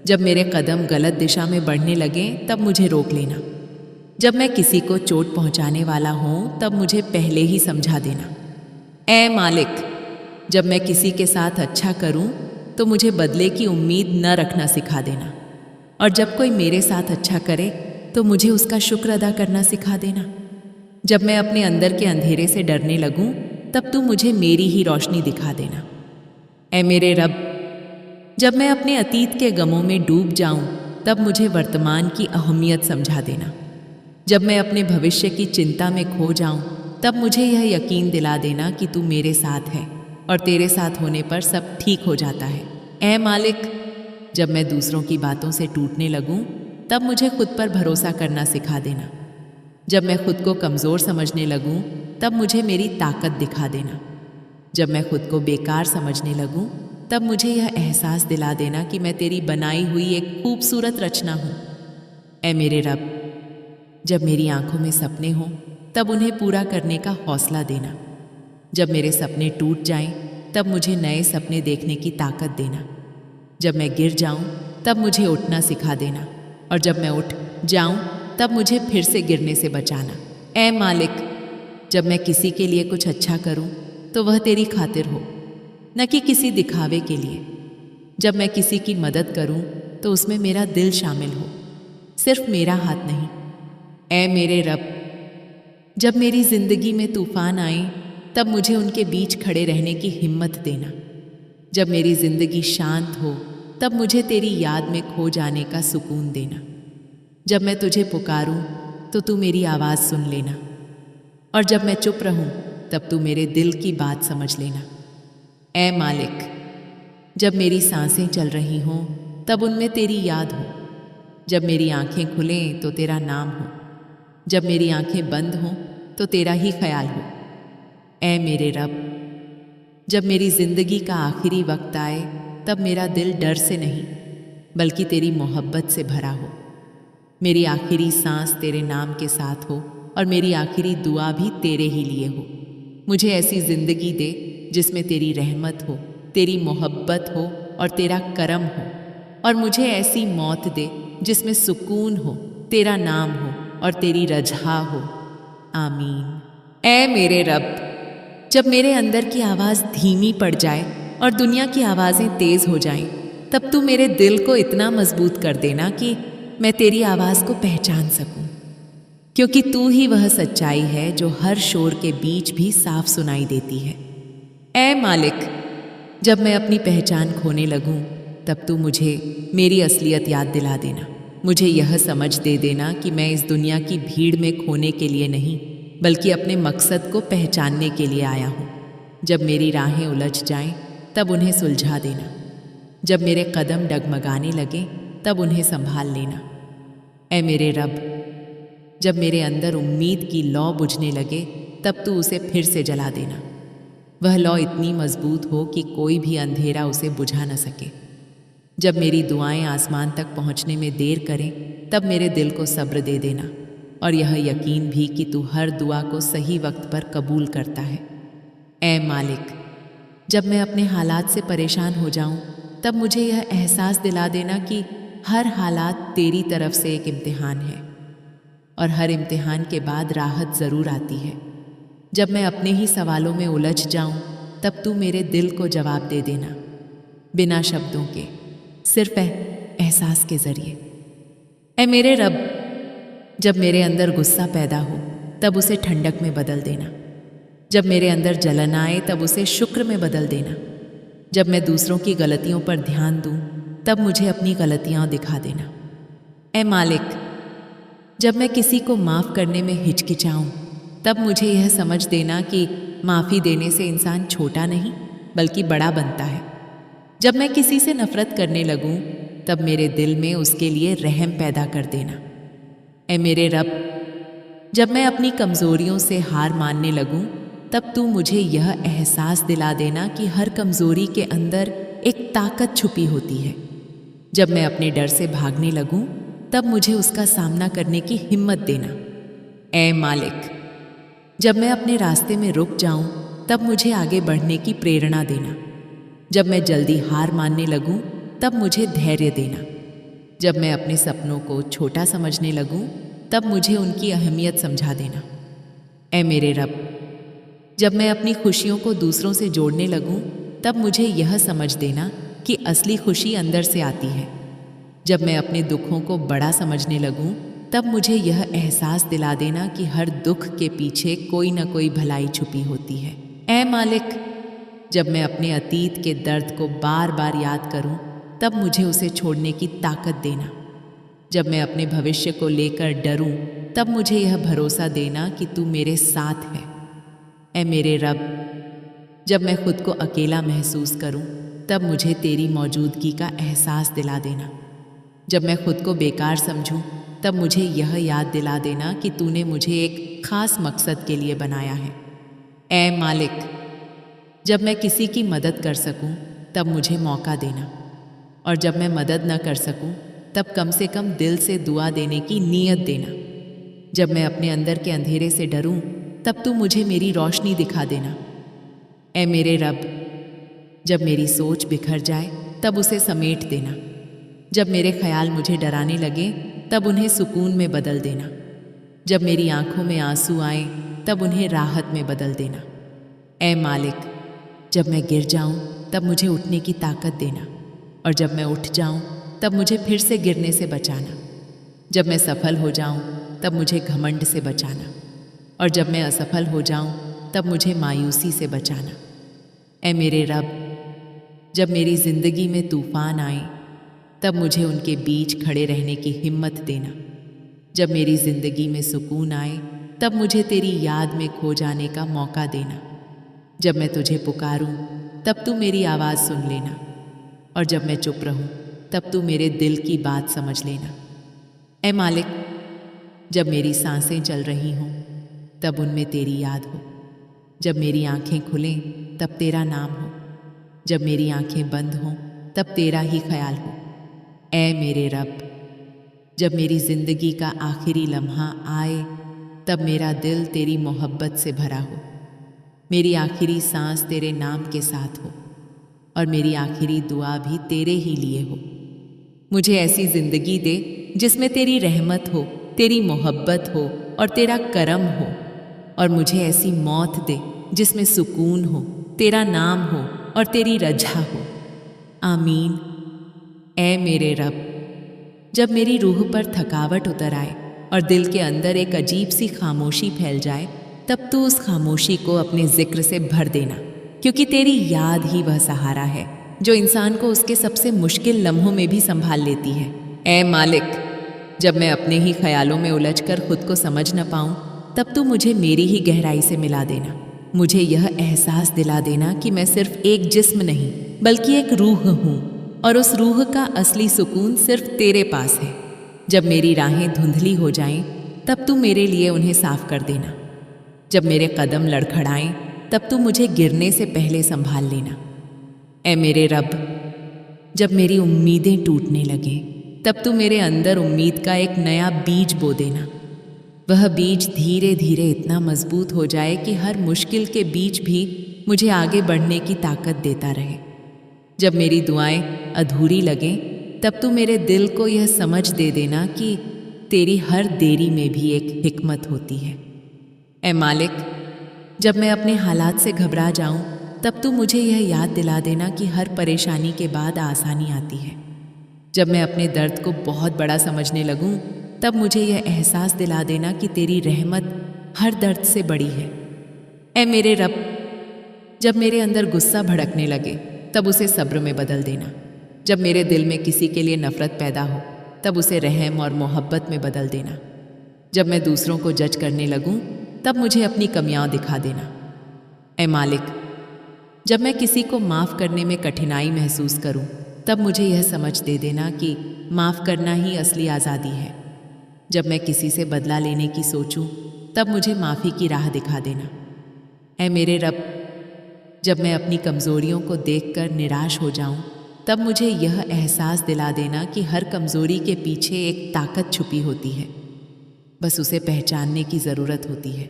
जब मेरे कदम गलत दिशा में बढ़ने लगे तब मुझे रोक लेना। जब मैं किसी को चोट पहुंचाने वाला हूं तब मुझे पहले ही समझा देना। ऐ मालिक, जब मैं किसी के साथ अच्छा करूं तो मुझे बदले की उम्मीद न रखना सिखा देना, और जब कोई मेरे साथ अच्छा करे तो मुझे उसका शुक्र अदा करना सिखा देना। जब मैं अपने अंदर के अंधेरे से डरने लगूं तब तू मुझे मेरी ही रोशनी दिखा देना। ऐ मेरे रब, जब मैं अपने अतीत के गमों में डूब जाऊं तब मुझे वर्तमान की अहमियत समझा देना। जब मैं अपने भविष्य की चिंता में खो जाऊं तब मुझे यह यकीन दिला देना कि तू मेरे साथ है और तेरे साथ होने पर सब ठीक हो जाता है। ऐ मालिक, जब मैं दूसरों की बातों से टूटने लगूं, तब मुझे खुद पर भरोसा करना सिखा देना। जब मैं खुद को कमज़ोर समझने लगूं, तब मुझे मेरी ताकत दिखा देना। जब मैं खुद को बेकार समझने लगूं, तब मुझे यह एहसास दिला देना कि मैं तेरी बनाई हुई एक खूबसूरत रचना हूँ। ऐ मेरे रब, जब मेरी आंखों में सपने हों, तब उन्हें पूरा करने का हौसला देना। जब मेरे सपने टूट जाएं, तब मुझे नए सपने देखने की ताकत देना। जब मैं गिर जाऊं, तब मुझे उठना सिखा देना, और जब मैं उठ जाऊं, तब मुझे फिर से गिरने से बचाना। ऐ मालिक, जब मैं किसी के लिए कुछ अच्छा करूं, तो वह तेरी खातिर हो, न कि किसी दिखावे के लिए। जब मैं किसी की मदद करूं, तो उसमें मेरा दिल शामिल हो, सिर्फ मेरा हाथ नहीं। ऐ मेरे रब, जब मेरी जिंदगी में तूफान आए, तब मुझे उनके बीच खड़े रहने की हिम्मत देना। जब मेरी जिंदगी शांत हो, तब मुझे तेरी याद में खो जाने का सुकून देना। जब मैं तुझे पुकारूं, तो तू मेरी आवाज़ सुन लेना, और जब मैं चुप रहूं, तब तू मेरे दिल की बात समझ लेना। ऐ मालिक, जब मेरी सांसें चल रही हों, तब उनमें तेरी याद हो। जब मेरी आंखें खुलें, तो तेरा नाम हो। जब मेरी आंखें बंद हों, तो तेरा ही ख्याल हो। ऐ मेरे रब, जब मेरी जिंदगी का आखिरी वक्त आए, तब मेरा दिल डर से नहीं, बल्कि तेरी मोहब्बत से भरा हो। मेरी आखिरी सांस तेरे नाम के साथ हो, और मेरी आखिरी दुआ भी तेरे ही लिए हो। मुझे ऐसी जिंदगी दे जिसमें तेरी रहमत हो, तेरी मोहब्बत हो और तेरा करम हो, और मुझे ऐसी मौत दे जिसमें सुकून हो, तेरा नाम हो और तेरी रज़ा हो। आमीन। ऐ मेरे रब, जब मेरे अंदर की आवाज़ धीमी पड़ जाए और दुनिया की आवाज़ें तेज़ हो जाएं, तब तू मेरे दिल को इतना मजबूत कर देना कि मैं तेरी आवाज़ को पहचान सकूं, क्योंकि तू ही वह सच्चाई है जो हर शोर के बीच भी साफ सुनाई देती है। ऐ मालिक, जब मैं अपनी पहचान खोने लगूं, तब तू मुझे मेरी असलियत याद दिला देना। मुझे यह समझ दे देना कि मैं इस दुनिया की भीड़ में खोने के लिए नहीं, बल्कि अपने मकसद को पहचानने के लिए आया हूँ। जब मेरी राहें उलझ जाएं, तब उन्हें सुलझा देना। जब मेरे कदम डगमगाने लगें, तब उन्हें संभाल लेना। ऐ मेरे रब, जब मेरे अंदर उम्मीद की लौ बुझने लगे, तब तू उसे फिर से जला देना। वह लौ इतनी मजबूत हो कि कोई भी अंधेरा उसे बुझा न सके। जब मेरी दुआएं आसमान तक पहुंचने में देर करें, तब मेरे दिल को सब्र दे देना, और यह यकीन भी कि तू हर दुआ को सही वक्त पर कबूल करता है। ऐ मालिक, जब मैं अपने हालात से परेशान हो जाऊं, तब मुझे यह एहसास दिला देना कि हर हालात तेरी तरफ से एक इम्तिहान है, और हर इम्तिहान के बाद राहत ज़रूर आती है। जब मैं अपने ही सवालों में उलझ जाऊं, तब तू मेरे दिल को जवाब दे देना, बिना शब्दों के, सिर्फ एहसास के जरिए। ऐ मेरे रब, जब मेरे अंदर गुस्सा पैदा हो, तब उसे ठंडक में बदल देना। जब मेरे अंदर जलन आए, तब उसे शुक्र में बदल देना। जब मैं दूसरों की गलतियों पर ध्यान दूं, तब मुझे अपनी गलतियां दिखा देना। ऐ मालिक, जब मैं किसी को माफ़ करने में हिचकिचाऊं, तब मुझे यह समझ देना कि माफ़ी देने से इंसान छोटा नहीं, बल्कि बड़ा बनता है। जब मैं किसी से नफ़रत करने लगूं, तब मेरे दिल में उसके लिए रहम पैदा कर देना। ऐ मेरे रब, जब मैं अपनी कमज़ोरियों से हार मानने लगूं, तब तू मुझे यह एहसास दिला देना कि हर कमज़ोरी के अंदर एक ताकत छुपी होती है। जब मैं अपने डर से भागने लगूं, तब मुझे उसका सामना करने की हिम्मत देना। ऐ मालिक, जब मैं अपने रास्ते में रुक जाऊं, तब मुझे आगे बढ़ने की प्रेरणा देना। जब मैं जल्दी हार मानने लगूं, तब मुझे धैर्य देना। जब मैं अपने सपनों को छोटा समझने लगूं, तब मुझे उनकी अहमियत समझा देना। ऐ मेरे रब, जब मैं अपनी खुशियों को दूसरों से जोड़ने लगूं, तब मुझे यह समझ देना कि असली खुशी अंदर से आती है। जब मैं अपने दुखों को बड़ा समझने लगूं, तब मुझे यह एहसास दिला देना कि हर दुख के पीछे कोई न कोई भलाई छुपी होती है। ऐ मालिक, जब मैं अपने अतीत के दर्द को बार बार याद करूं, तब मुझे उसे छोड़ने की ताकत देना। जब मैं अपने भविष्य को लेकर डरूं, तब मुझे यह भरोसा देना कि तू मेरे साथ है। ऐ मेरे रब, जब मैं खुद को अकेला महसूस करूं, तब मुझे तेरी मौजूदगी का एहसास दिला देना। जब मैं खुद को बेकार समझूं, तब मुझे यह याद दिला देना कि तूने मुझे एक ख़ास मकसद के लिए बनाया है। ऐ मालिक, जब मैं किसी की मदद कर सकूं, तब मुझे मौका देना, और जब मैं मदद न कर सकूं, तब कम से कम दिल से दुआ देने की नीयत देना। जब मैं अपने अंदर के अंधेरे से डरूं, तब तू मुझे मेरी रोशनी दिखा देना। ऐ मेरे रब, जब मेरी सोच बिखर जाए, तब उसे समेट देना। जब मेरे ख्याल मुझे डराने लगे, तब उन्हें सुकून में बदल देना। जब मेरी आंखों में आंसू आए, तब उन्हें राहत में बदल देना। ऐ मालिक, जब मैं गिर जाऊं, तब मुझे उठने की ताकत देना, और जब मैं उठ जाऊं, तब मुझे फिर से गिरने से बचाना। जब मैं सफल हो जाऊं, तब मुझे घमंड से बचाना, और जब मैं असफल हो जाऊं, तब मुझे मायूसी से बचाना। ऐ मेरे रब, जब मेरी ज़िंदगी में तूफ़ान आए, तब मुझे उनके बीच खड़े रहने की हिम्मत देना। जब मेरी ज़िंदगी में सुकून आए, तब मुझे तेरी याद में खो जाने का मौका देना। जब मैं तुझे पुकारूं, तब तू मेरी आवाज़ सुन लेना, और जब मैं चुप रहूं, तब तू मेरे दिल की बात समझ लेना। ऐ मालिक, जब मेरी सांसें चल रही हों, तब उनमें तेरी याद हो। जब मेरी आंखें खुलें, तब तेरा नाम हो। जब मेरी आंखें बंद हों, तब तेरा ही ख्याल हो। ऐ मेरे रब, जब मेरी ज़िंदगी का आखिरी लम्हा आए, तब मेरा दिल तेरी मोहब्बत से भरा हो। मेरी आखिरी सांस तेरे नाम के साथ हो, और मेरी आखिरी दुआ भी तेरे ही लिए हो। मुझे ऐसी ज़िंदगी दे जिसमें तेरी रहमत हो, तेरी मोहब्बत हो और तेरा करम हो, और मुझे ऐसी मौत दे जिसमें सुकून हो, तेरा नाम हो और तेरी रजा हो। आमीन। ऐ मेरे रब, जब मेरी रूह पर थकावट उतर आए और दिल के अंदर एक अजीब सी खामोशी फैल जाए, तब तू उस खामोशी को अपने जिक्र से भर देना, क्योंकि तेरी याद ही वह सहारा है जो इंसान को उसके सबसे मुश्किल लम्हों में भी संभाल लेती है। ऐ मालिक, जब मैं अपने ही ख्यालों में उलझकर खुद को समझ न पाऊं, तब तू मुझे मेरी ही गहराई से मिला देना। मुझे यह एहसास दिला देना कि मैं सिर्फ एक जिस्म नहीं, बल्कि एक रूह हूँ, और उस रूह का असली सुकून सिर्फ तेरे पास है। जब मेरी राहें धुंधली हो जाएं, तब तू मेरे लिए उन्हें साफ कर देना। जब मेरे कदम लड़खड़ाएं, तब तू मुझे गिरने से पहले संभाल लेना। ऐ मेरे रब, जब मेरी उम्मीदें टूटने लगें, तब तू मेरे अंदर उम्मीद का एक नया बीज बो देना। वह बीज धीरे धीरे इतना मजबूत हो जाए कि हर मुश्किल के बीच भी मुझे आगे बढ़ने की ताकत देता रहे। जब मेरी दुआएं अधूरी लगें, तब तू मेरे दिल को यह समझ दे देना कि तेरी हर देरी में भी एक हिकमत होती है। ऐ मालिक, जब मैं अपने हालात से घबरा जाऊं, तब तू मुझे यह याद दिला देना कि हर परेशानी के बाद आसानी आती है। जब मैं अपने दर्द को बहुत बड़ा समझने लगूं, तब मुझे यह एहसास दिला देना कि तेरी रहमत हर दर्द से बड़ी है। ऐ मेरे रब, जब मेरे अंदर गुस्सा भड़कने लगे, तब उसे सब्र में बदल देना। जब मेरे दिल में किसी के लिए नफ़रत पैदा हो, तब उसे रहम और मोहब्बत में बदल देना। जब मैं दूसरों को जज करने लगूं, तब मुझे अपनी कमियां दिखा देना। ऐ मालिक, जब मैं किसी को माफ़ करने में कठिनाई महसूस करूं, तब मुझे यह समझ दे देना कि माफ़ करना ही असली आज़ादी है। जब मैं किसी से बदला लेने की सोचूं, तब मुझे माफ़ी की राह दिखा देना। ऐ मेरे रब, जब मैं अपनी कमज़ोरियों को देखकर निराश हो जाऊं, तब मुझे यह एहसास दिला देना कि हर कमज़ोरी के पीछे एक ताकत छुपी होती है, बस उसे पहचानने की ज़रूरत होती है।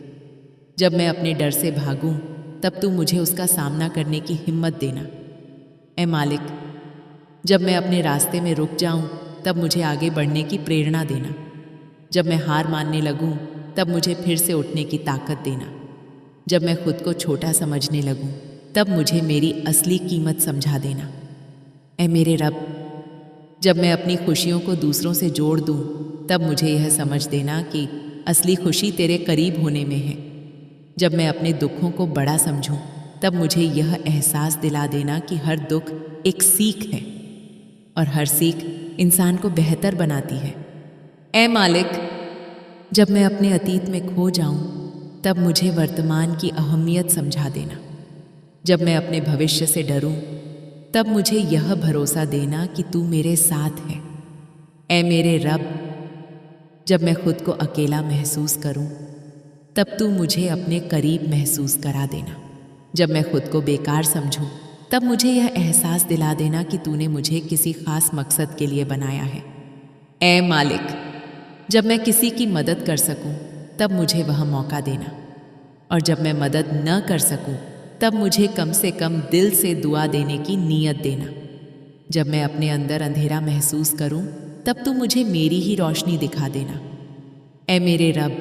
जब मैं अपने डर से भागूं, तब तू मुझे उसका सामना करने की हिम्मत देना। ऐ मालिक, जब मैं अपने रास्ते में रुक जाऊं, तब मुझे आगे बढ़ने की प्रेरणा देना। जब मैं हार मानने लगूं, तब मुझे फिर से उठने की ताकत देना। जब मैं खुद को छोटा समझने लगूं, तब मुझे मेरी असली कीमत समझा देना। ऐ मेरे रब, जब मैं अपनी खुशियों को दूसरों से जोड़ दूं, तब मुझे यह समझ देना कि असली खुशी तेरे करीब होने में है। जब मैं अपने दुखों को बड़ा समझूं, तब मुझे यह एहसास दिला देना कि हर दुख एक सीख है, और हर सीख इंसान को बेहतर बनाती है। ऐ मालिक, जब मैं अपने अतीत में खो जाऊं, तब मुझे वर्तमान की अहमियत समझा देना। जब मैं अपने भविष्य से डरूं, तब मुझे यह भरोसा देना कि तू मेरे साथ है। ऐ मेरे रब, जब मैं खुद को अकेला महसूस करूं, तब तू मुझे अपने करीब महसूस करा देना। जब मैं खुद को बेकार समझूं, तब मुझे यह एहसास दिला देना कि तूने मुझे किसी खास मकसद के लिए बनाया है। ऐ मालिक, जब मैं किसी की मदद कर सकूं, तब मुझे वह मौका देना, और जब मैं मदद न कर सकूं, तब मुझे कम से कम दिल से दुआ देने की नीयत देना। जब मैं अपने अंदर अंधेरा महसूस करूं, तब तू मुझे मेरी ही रोशनी दिखा देना। ऐ मेरे रब,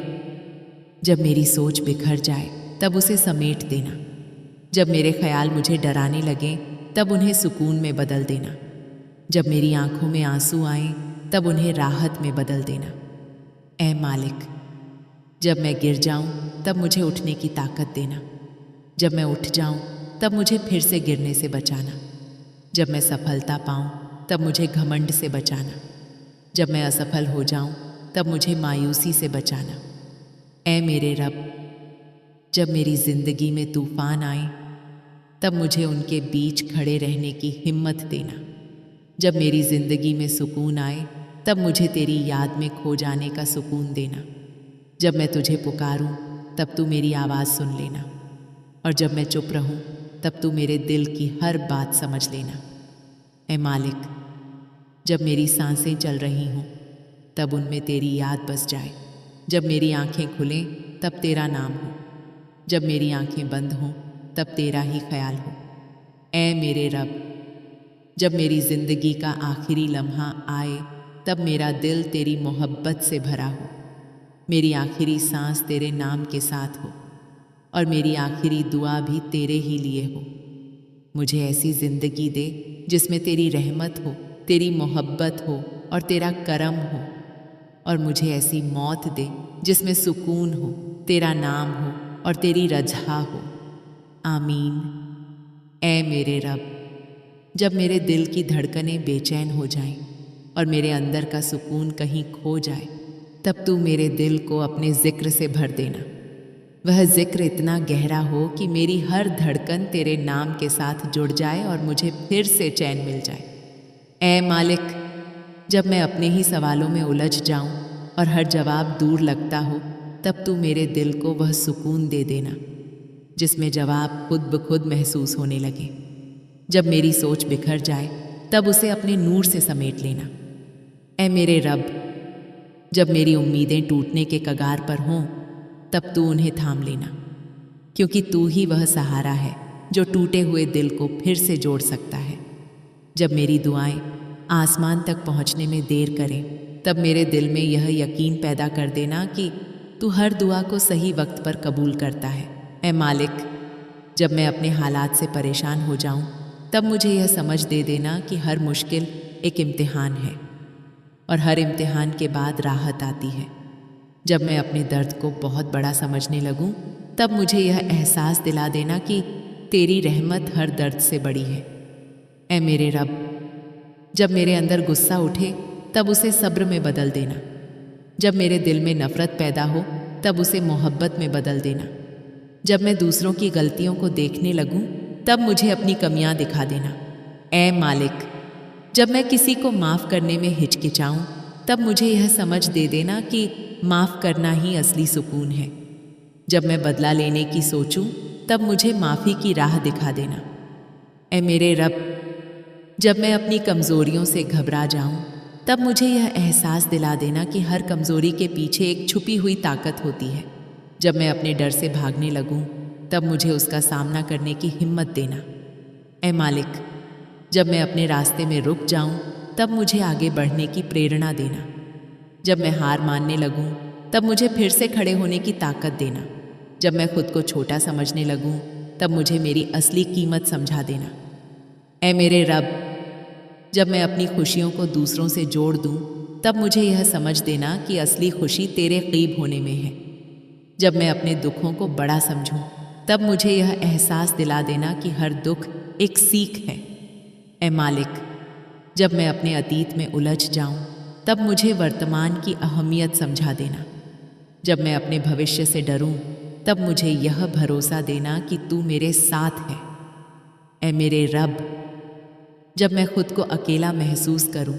जब मेरी सोच बिखर जाए, तब उसे समेट देना। जब मेरे ख्याल मुझे डराने लगें, तब उन्हें सुकून में बदल देना। जब मेरी आंखों में आंसू आएं, तब उन्हें राहत में बदल देना। ऐ मालिक, जब मैं गिर जाऊं, तब मुझे उठने की ताकत देना। जब मैं उठ जाऊं, तब मुझे फिर से गिरने से बचाना। जब मैं सफलता पाऊं, तब मुझे घमंड से बचाना। जब मैं असफल हो जाऊं, तब मुझे मायूसी से बचाना। ऐ मेरे रब, जब मेरी जिंदगी में तूफान आए, तब मुझे उनके बीच खड़े रहने की हिम्मत देना। जब मेरी जिंदगी में सुकून आए, तब मुझे तेरी याद में खो जाने का सुकून देना। जब मैं तुझे पुकारूं, तब तू मेरी आवाज़ सुन लेना, और जब मैं चुप रहूं, तब तू मेरे दिल की हर बात समझ लेना। ऐ मालिक, जब मेरी सांसें चल रही हों, तब उनमें तेरी याद बस जाए। जब मेरी आंखें खुलें, तब तेरा नाम हो। जब मेरी आंखें बंद हों, तब तेरा ही ख्याल हो। ऐ मेरे रब, जब मेरी जिंदगी का आखिरी लम्हा आए, तब मेरा दिल तेरी मोहब्बत से भरा हो। मेरी आखिरी सांस तेरे नाम के साथ हो, और मेरी आखिरी दुआ भी तेरे ही लिए हो। मुझे ऐसी जिंदगी दे जिसमें तेरी रहमत हो, तेरी मोहब्बत हो और तेरा करम हो, और मुझे ऐसी मौत दे जिसमें सुकून हो, तेरा नाम हो और तेरी रज़ा हो। आमीन। ऐ मेरे रब, जब मेरे दिल की धड़कनें बेचैन हो जाएं और मेरे अंदर का सुकून कहीं खो जाए, तब तू मेरे दिल को अपने ज़िक्र से भर देना। वह ज़िक्र इतना गहरा हो कि मेरी हर धड़कन तेरे नाम के साथ जुड़ जाए और मुझे फिर से चैन मिल जाए। ऐ मालिक, जब मैं अपने ही सवालों में उलझ जाऊं और हर जवाब दूर लगता हो, तब तू मेरे दिल को वह सुकून दे देना जिसमें जवाब खुद ब खुद महसूस होने लगे। जब मेरी सोच बिखर जाए, तब उसे अपने नूर से समेट लेना। ऐ मेरे रब, जब मेरी उम्मीदें टूटने के कगार पर हों, तब तू उन्हें थाम लेना, क्योंकि तू ही वह सहारा है जो टूटे हुए दिल को फिर से जोड़ सकता है। जब मेरी दुआएं आसमान तक पहुंचने में देर करें, तब मेरे दिल में यह यकीन पैदा कर देना कि तू हर दुआ को सही वक्त पर कबूल करता है। ऐ मालिक, जब मैं अपने हालात से परेशान हो जाऊं, तब मुझे यह समझ दे देना कि हर मुश्किल एक इम्तिहान है, और हर इम्तिहान के बाद राहत आती है। जब मैं अपने दर्द को बहुत बड़ा समझने लगूं, तब मुझे यह एहसास दिला देना कि तेरी रहमत हर दर्द से बड़ी है। ऐ मेरे रब, जब मेरे अंदर गुस्सा उठे, तब उसे सब्र में बदल देना। जब मेरे दिल में नफ़रत पैदा हो, तब उसे मोहब्बत में बदल देना। जब मैं दूसरों की गलतियों को देखने लगूं, तब मुझे अपनी कमियां दिखा देना। ऐ मालिक, जब मैं किसी को माफ़ करने में हिचकिचाऊं, तब मुझे यह समझ दे देना कि माफ़ करना ही असली सुकून है। जब मैं बदला लेने की सोचूं, तब मुझे माफ़ी की राह दिखा देना। ऐ मेरे रब, जब मैं अपनी कमज़ोरियों से घबरा जाऊं, तब मुझे यह एहसास दिला देना कि हर कमज़ोरी के पीछे एक छुपी हुई ताकत होती है। जब मैं अपने डर से भागने लगूं, तब मुझे उसका सामना करने की हिम्मत देना। ऐ मालिक, जब मैं अपने रास्ते में रुक जाऊं, तब मुझे आगे बढ़ने की प्रेरणा देना। जब मैं हार मानने लगूं, तब मुझे फिर से खड़े होने की ताकत देना। जब मैं खुद को छोटा समझने लगूं, तब मुझे मेरी असली कीमत समझा देना। ऐ मेरे रब, जब मैं अपनी खुशियों को दूसरों से जोड़ दूं, तब मुझे यह समझ देना कि असली खुशी तेरे करीब होने में है। जब मैं अपने दुखों को बड़ा समझूं, तब मुझे यह एहसास दिला देना कि हर दुख एक सीख है। ऐ मालिक, जब मैं अपने अतीत में उलझ जाऊं, तब मुझे वर्तमान की अहमियत समझा देना। जब मैं अपने भविष्य से डरूं, तब मुझे यह भरोसा देना कि तू मेरे साथ है। ऐ मेरे रब, जब मैं खुद को अकेला महसूस करूं,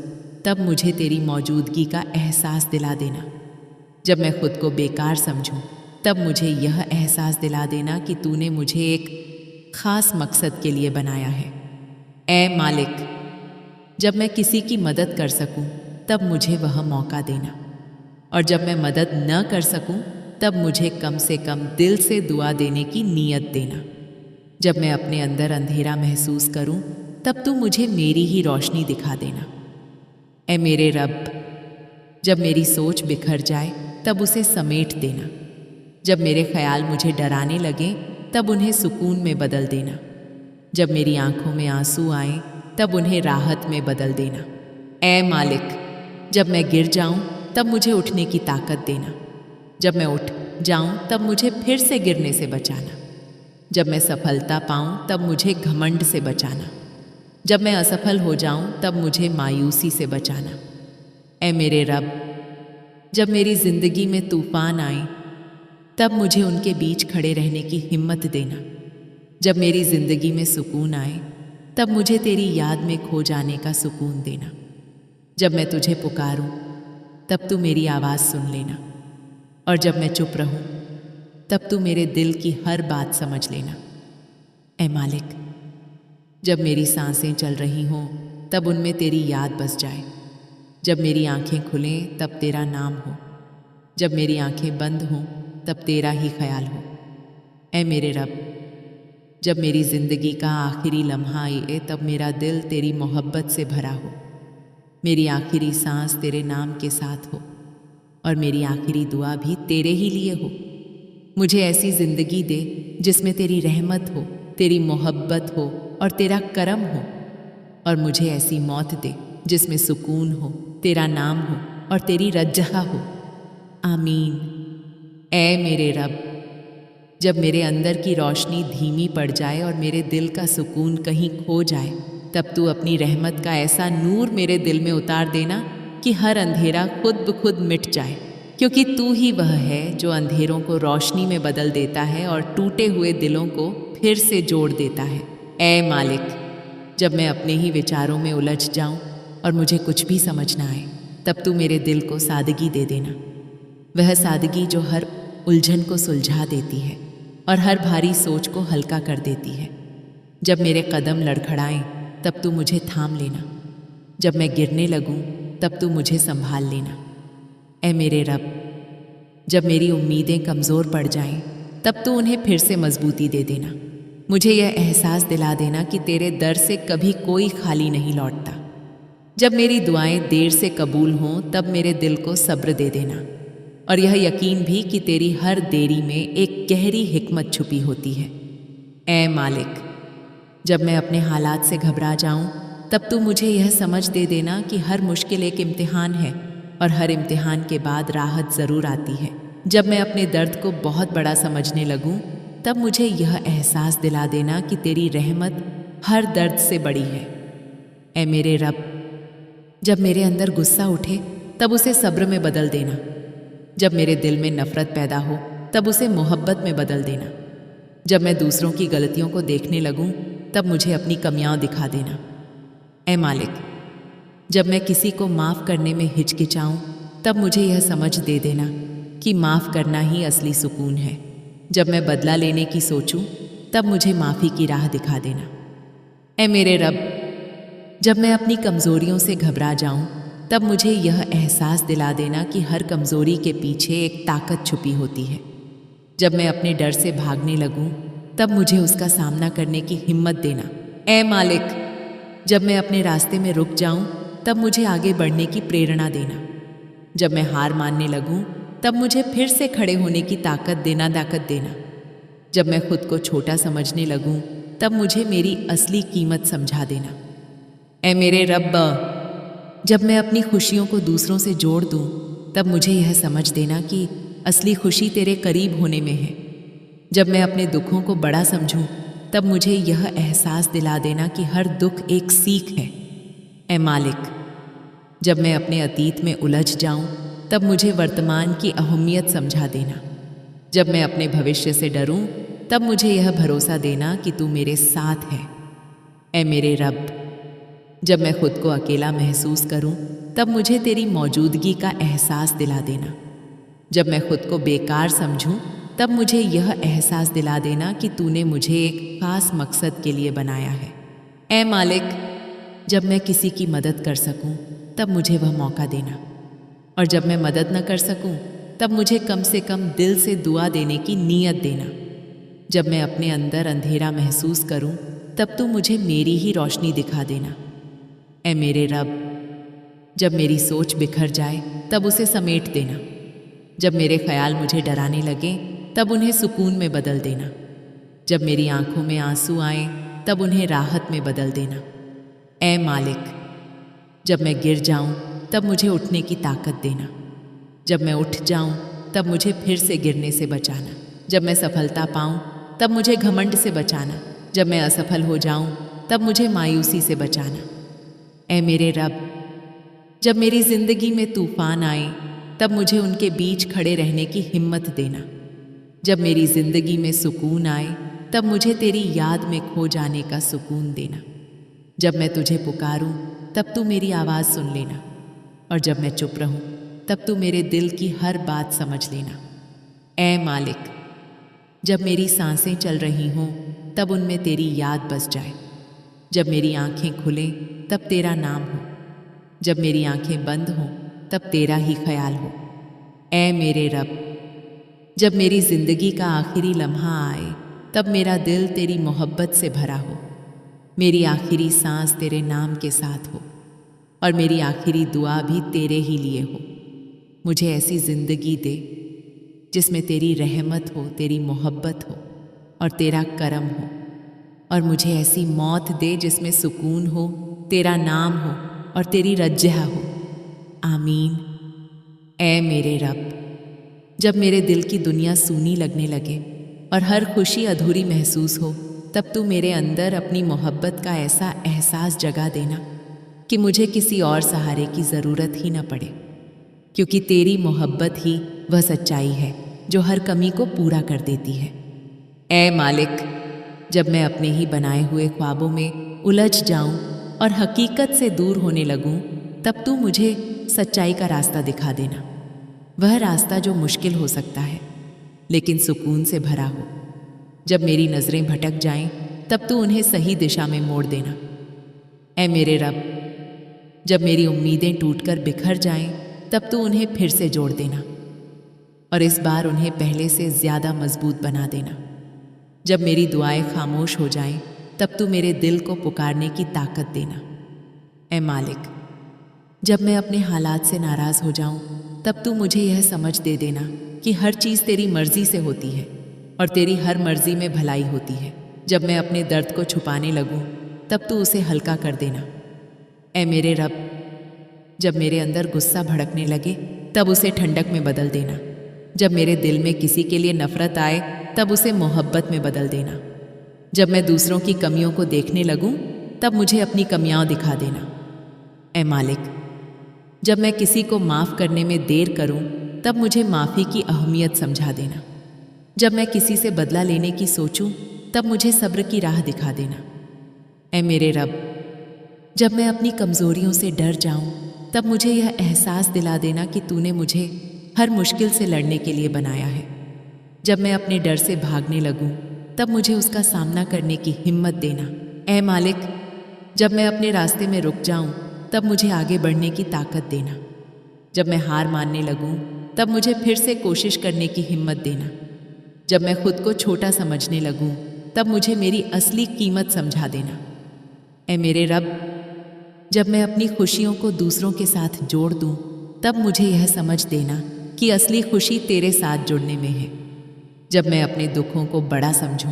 तब मुझे तेरी मौजूदगी का एहसास दिला देना। जब मैं खुद को बेकार समझूं, तब मुझे यह एहसास दिला देना कि तूने मुझे एक ख़ास मकसद के लिए बनाया है। ऐ मालिक, जब मैं किसी की मदद कर सकूं, तब मुझे वह मौका देना, और जब मैं मदद न कर सकूं, तब मुझे कम से कम दिल से दुआ देने की नीयत देना। जब मैं अपने अंदर अंधेरा महसूस करूं, तब तू मुझे मेरी ही रोशनी दिखा देना। ऐ मेरे रब, जब मेरी सोच बिखर जाए, तब उसे समेट देना। जब मेरे ख्याल मुझे डराने लगें, तब उन्हें सुकून में बदल देना। जब मेरी आंखों में आंसू आएं, तब उन्हें राहत में बदल देना। ऐ मालिक, जब मैं गिर जाऊं, तब मुझे उठने की ताकत देना। जब मैं उठ जाऊं, तब मुझे फिर से गिरने से बचाना। जब मैं सफलता पाऊं, तब मुझे घमंड से बचाना। जब मैं असफल हो जाऊं, तब मुझे मायूसी से बचाना। ऐ मेरे रब, जब मेरी जिंदगी में तूफान आए, तब मुझे उनके बीच खड़े रहने की हिम्मत देना। जब मेरी जिंदगी में सुकून आए, तब मुझे तेरी याद में खो जाने का सुकून देना। जब मैं तुझे पुकारूं, तब तू मेरी आवाज़ सुन लेना, और जब मैं चुप रहूं, तब तू मेरे दिल की हर बात समझ लेना। ऐ मालिक, जब मेरी सांसें चल रही हों, तब उनमें तेरी याद बस जाए। जब मेरी आंखें खुलें, तब तेरा नाम हो। जब मेरी आंखें बंद हों, तब तेरा ही ख्याल हो। ऐ मेरे रब, जब मेरी ज़िंदगी का आखिरी लम्हा आए, तब मेरा दिल तेरी मोहब्बत से भरा हो। मेरी आखिरी सांस तेरे नाम के साथ हो, और मेरी आखिरी दुआ भी तेरे ही लिए हो। मुझे ऐसी ज़िंदगी दे जिसमें तेरी रहमत हो, तेरी मोहब्बत हो और तेरा करम हो, और मुझे ऐसी मौत दे जिसमें सुकून हो, तेरा नाम हो और तेरी रज्जहा हो। आमीन। ऐ मेरे रब, जब मेरे अंदर की रोशनी धीमी पड़ जाए और मेरे दिल का सुकून कहीं खो जाए, तब तू अपनी रहमत का ऐसा नूर मेरे दिल में उतार देना कि हर अंधेरा खुद ब खुद मिट जाए, क्योंकि तू ही वह है जो अंधेरों को रोशनी में बदल देता है और टूटे हुए दिलों को फिर से जोड़ देता है। ऐ मालिक, जब मैं अपने ही विचारों में उलझ जाऊं और मुझे कुछ भी समझ ना आए, तब तू मेरे दिल को सादगी दे देना। वह सादगी जो हर उलझन को सुलझा देती है और हर भारी सोच को हल्का कर देती है। जब मेरे कदम लड़खड़ाएं, तब तू मुझे थाम लेना। जब मैं गिरने लगूं, तब तू मुझे संभाल लेना। ऐ मेरे रब, जब मेरी उम्मीदें कमज़ोर पड़ जाएं, तब तू उन्हें फिर से मजबूती दे देना। मुझे यह एहसास दिला देना कि तेरे दर से कभी कोई खाली नहीं लौटता। जब मेरी दुआएं देर से कबूल हों, तब मेरे दिल को सब्र दे देना, और यह यकीन भी कि तेरी हर देरी में एक गहरी हिकमत छुपी होती है। ऐ मालिक, जब मैं अपने हालात से घबरा जाऊं, तब तू मुझे यह समझ दे देना कि हर मुश्किल एक इम्तिहान है, और हर इम्तिहान के बाद राहत ज़रूर आती है। जब मैं अपने दर्द को बहुत बड़ा समझने लगूं, तब मुझे यह एहसास दिला देना कि तेरी रहमत हर दर्द से बड़ी है। ऐ मेरे रब, जब मेरे अंदर गुस्सा उठे, तब उसे सब्र में बदल देना। जब मेरे दिल में नफ़रत पैदा हो, तब उसे मोहब्बत में बदल देना। जब मैं दूसरों की गलतियों को देखने लगूं, तब मुझे अपनी कमियां दिखा देना। ऐ मालिक, जब मैं किसी को माफ़ करने में हिचकिचाऊं, तब मुझे यह समझ दे देना कि माफ़ करना ही असली सुकून है। जब मैं बदला लेने की सोचूं, तब मुझे माफ़ी की राह दिखा देना। ऐ मेरे रब, जब मैं अपनी कमज़ोरियों से घबरा जाऊं, तब मुझे यह एहसास दिला देना कि हर कमज़ोरी के पीछे एक ताकत छुपी होती है। जब मैं अपने डर से भागने लगूं, तब मुझे उसका सामना करने की हिम्मत देना। ऐ मालिक, जब मैं अपने रास्ते में रुक जाऊं, तब मुझे आगे बढ़ने की प्रेरणा देना। जब मैं हार मानने लगूं, तब मुझे फिर से खड़े होने की ताकत देना। जब मैं खुद को छोटा समझने लगूं, तब मुझे मेरी असली कीमत समझा देना। ऐ मेरे रब, जब मैं अपनी खुशियों को दूसरों से जोड़ दूं, तब मुझे यह समझ देना कि असली खुशी तेरे करीब होने में है। जब मैं अपने दुखों को बड़ा समझूं, तब मुझे यह एहसास दिला देना कि हर दुख एक सीख है। ऐ मालिक, जब मैं अपने अतीत में उलझ जाऊं, तब मुझे वर्तमान की अहमियत समझा देना। जब मैं अपने भविष्य से डरूं, तब मुझे यह भरोसा देना कि तू मेरे साथ है। ऐ मेरे रब, जब मैं खुद को अकेला महसूस करूं, तब मुझे तेरी मौजूदगी का एहसास दिला देना। जब मैं खुद को बेकार समझूं, तब मुझे यह एहसास दिला देना कि तूने मुझे एक खास मकसद के लिए बनाया है। ऐ मालिक, जब मैं किसी की मदद कर सकूं, तब मुझे वह मौका देना, और जब मैं मदद न कर सकूं, तब मुझे कम से कम दिल से दुआ देने की नीयत देना। जब मैं अपने अंदर अंधेरा महसूस करूं, तब तू मुझे मेरी ही रोशनी दिखा देना। ऐ मेरे रब, जब मेरी सोच बिखर जाए, तब उसे समेट देना। जब मेरे ख्याल मुझे डराने लगे, तब उन्हें सुकून में बदल देना। जब मेरी आंखों में आंसू आए, तब उन्हें राहत में बदल देना। ऐ मालिक, जब मैं गिर जाऊं, तब मुझे उठने की ताकत देना। जब मैं उठ जाऊं, तब मुझे फिर से गिरने से बचाना। जब मैं सफलता पाऊं, तब मुझे घमंड से बचाना। जब मैं असफल हो जाऊं, तब मुझे मायूसी से बचाना। ऐ मेरे रब, जब मेरी जिंदगी में तूफान आए, तब मुझे उनके बीच खड़े रहने की हिम्मत देना। जब मेरी जिंदगी में सुकून आए, तब मुझे तेरी याद में खो जाने का सुकून देना। जब मैं तुझे पुकारूं, तब तू मेरी आवाज़ सुन लेना, और जब मैं चुप रहूं, तब तू मेरे दिल की हर बात समझ लेना। ऐ मालिक, जब मेरी सांसें चल रही हों, तब उनमें तेरी याद बस जाए। जब मेरी आंखें खुलें, तब तेरा नाम हो। जब मेरी आंखें बंद हों, तब तेरा ही ख्याल हो। ऐ मेरे रब, जब मेरी जिंदगी का आखिरी लम्हा आए, तब मेरा दिल तेरी मोहब्बत से भरा हो। मेरी आखिरी सांस तेरे नाम के साथ हो, और मेरी आखिरी दुआ भी तेरे ही लिए हो। मुझे ऐसी जिंदगी दे जिसमें तेरी रहमत हो, तेरी मोहब्बत हो और तेरा करम हो, और मुझे ऐसी मौत दे जिसमें सुकून हो, तेरा नाम हो और तेरी रज्जा हो। आमीन। ऐ मेरे रब, जब मेरे दिल की दुनिया सूनी लगने लगे और हर खुशी अधूरी महसूस हो, तब तू मेरे अंदर अपनी मोहब्बत का ऐसा एहसास जगा देना कि मुझे किसी और सहारे की ज़रूरत ही न पड़े, क्योंकि तेरी मोहब्बत ही वह सच्चाई है जो हर कमी को पूरा कर देती है। ऐ मालिक, जब मैं अपने ही बनाए हुए ख्वाबों में उलझ जाऊं और हकीकत से दूर होने लगूं, तब तू मुझे सच्चाई का रास्ता दिखा देना। वह रास्ता जो मुश्किल हो सकता है, लेकिन सुकून से भरा हो। जब मेरी नज़रें भटक जाएं, तब तू उन्हें सही दिशा में मोड़ देना। ऐ मेरे रब, जब मेरी उम्मीदें टूटकर बिखर जाएं, तब तू उन्हें फिर से जोड़ देना, और इस बार उन्हें पहले से ज़्यादा मजबूत बना देना। जब मेरी दुआएं खामोश हो जाएं, तब तू मेरे दिल को पुकारने की ताकत देना। ऐ मालिक, जब मैं अपने हालात से नाराज़ हो जाऊं, तब तू मुझे यह समझ दे देना कि हर चीज़ तेरी मर्ज़ी से होती है और तेरी हर मर्ज़ी में भलाई होती है। जब मैं अपने दर्द को छुपाने लगूं, तब तू उसे हल्का कर देना। ऐ मेरे रब, जब मेरे अंदर गुस्सा भड़कने लगे, तब उसे ठंडक में बदल देना। जब मेरे दिल में किसी के लिए नफ़रत आए, तब उसे मोहब्बत में बदल देना। जब मैं दूसरों की कमियों को देखने लगूं, तब मुझे अपनी कमियां दिखा देना। ऐ मालिक, जब मैं किसी को माफ़ करने में देर करूं, तब मुझे माफ़ी की अहमियत समझा देना। जब मैं किसी से बदला लेने की सोचूं, तब मुझे सब्र की राह दिखा देना। ऐ मेरे रब, जब मैं अपनी कमज़ोरियों से डर जाऊं, तब मुझे यह एहसास दिला देना कि तूने मुझे हर मुश्किल से लड़ने के लिए बनाया है। जब मैं अपने डर से भागने लगूं, तब मुझे उसका सामना करने की हिम्मत देना। ऐ मालिक, जब मैं अपने रास्ते में रुक जाऊं, तब मुझे आगे बढ़ने की ताकत देना। जब मैं हार मानने लगूं, तब मुझे फिर से कोशिश करने की हिम्मत देना। जब मैं खुद को छोटा समझने लगूं, तब मुझे मेरी असली कीमत समझा देना। ऐ मेरे रब, जब मैं अपनी खुशियों को दूसरों के साथ जोड़ दूं, तब मुझे यह समझ देना कि असली खुशी तेरे साथ जुड़ने में है। जब मैं अपने दुखों को बड़ा समझूं,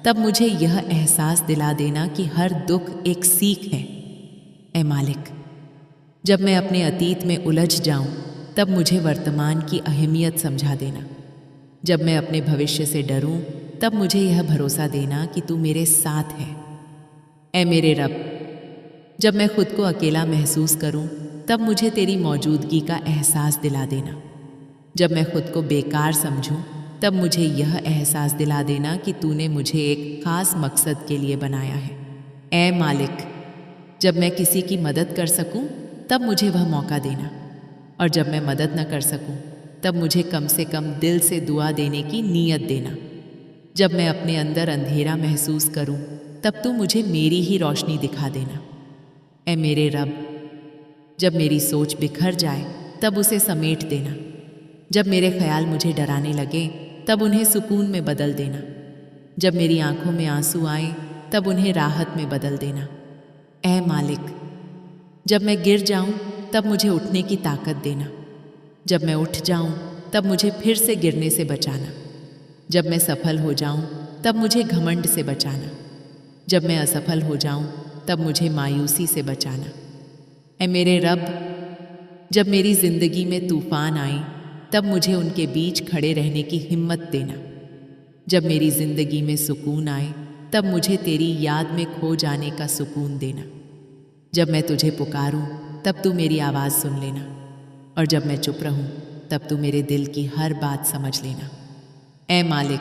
तब मुझे यह एहसास दिला देना कि हर दुख एक सीख है। ऐ मालिक, जब मैं अपने अतीत में उलझ जाऊं, तब मुझे वर्तमान की अहमियत समझा देना। जब मैं अपने भविष्य से डरूं, तब मुझे यह भरोसा देना कि तू मेरे साथ है। ऐ मेरे रब, जब मैं खुद को अकेला महसूस करूं, तब मुझे तेरी मौजूदगी का एहसास दिला देना। जब मैं खुद को बेकार समझूं, तब मुझे यह एहसास दिला देना कि तूने मुझे एक ख़ास मकसद के लिए बनाया है। ऐ मालिक, जब मैं किसी की मदद कर सकूं, तब मुझे वह मौका देना, और जब मैं मदद न कर सकूं, तब मुझे कम से कम दिल से दुआ देने की नीयत देना। जब मैं अपने अंदर अंधेरा महसूस करूं, तब तू मुझे मेरी ही रोशनी दिखा देना। ऐ मेरे रब, जब मेरी सोच बिखर जाए, तब उसे समेट देना। जब मेरे ख्याल मुझे डराने लगे, तब उन्हें सुकून में बदल देना। जब मेरी आंखों में आंसू आए, तब उन्हें राहत में बदल देना। ऐ मालिक, जब मैं गिर जाऊं, तब मुझे उठने की ताकत देना। जब मैं उठ जाऊं, तब मुझे फिर से गिरने से बचाना। जब मैं सफल हो जाऊं, तब मुझे घमंड से बचाना। जब मैं असफल हो जाऊं, तब मुझे मायूसी से बचाना। ऐ मेरे रब, जब मेरी ज़िंदगी में तूफ़ान आए, तब मुझे उनके बीच खड़े रहने की हिम्मत देना। जब मेरी ज़िंदगी में सुकून आए, तब मुझे तेरी याद में खो जाने का सुकून देना। जब मैं तुझे पुकारूं, तब तू मेरी आवाज़ सुन लेना, और जब मैं चुप रहूं, तब तू मेरे दिल की हर बात समझ लेना। ऐ मालिक,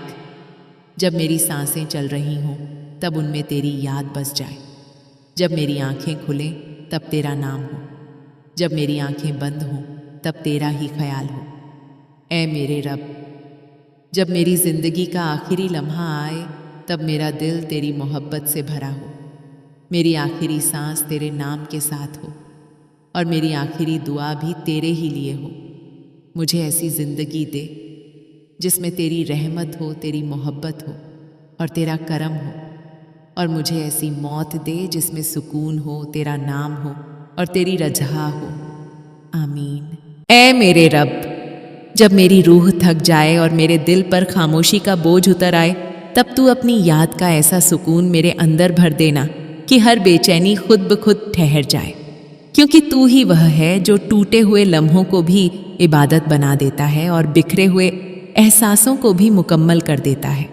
जब मेरी सांसें चल रही हों, तब उनमें तेरी याद बस जाए। जब मेरी आंखें खुलें, तब तेरा नाम हो। जब मेरी आंखें बंद हों, तब तेरा ही ख्याल हो। ऐ मेरे रब, जब मेरी ज़िंदगी का आखिरी लम्हा आए, तब मेरा दिल तेरी मोहब्बत से भरा हो। मेरी आखिरी सांस तेरे नाम के साथ हो, और मेरी आखिरी दुआ भी तेरे ही लिए हो। मुझे ऐसी ज़िंदगी दे जिसमें तेरी रहमत हो, तेरी मोहब्बत हो और तेरा करम हो, और मुझे ऐसी मौत दे जिसमें सुकून हो, तेरा नाम हो और तेरी रज़ा हो। आमीन। ऐ मेरे रब, जब मेरी रूह थक जाए और मेरे दिल पर खामोशी का बोझ उतर आए, तब तू अपनी याद का ऐसा सुकून मेरे अंदर भर देना कि हर बेचैनी खुद ब खुद ठहर जाए, क्योंकि तू ही वह है जो टूटे हुए लम्हों को भी इबादत बना देता है और बिखरे हुए एहसासों को भी मुकम्मल कर देता है।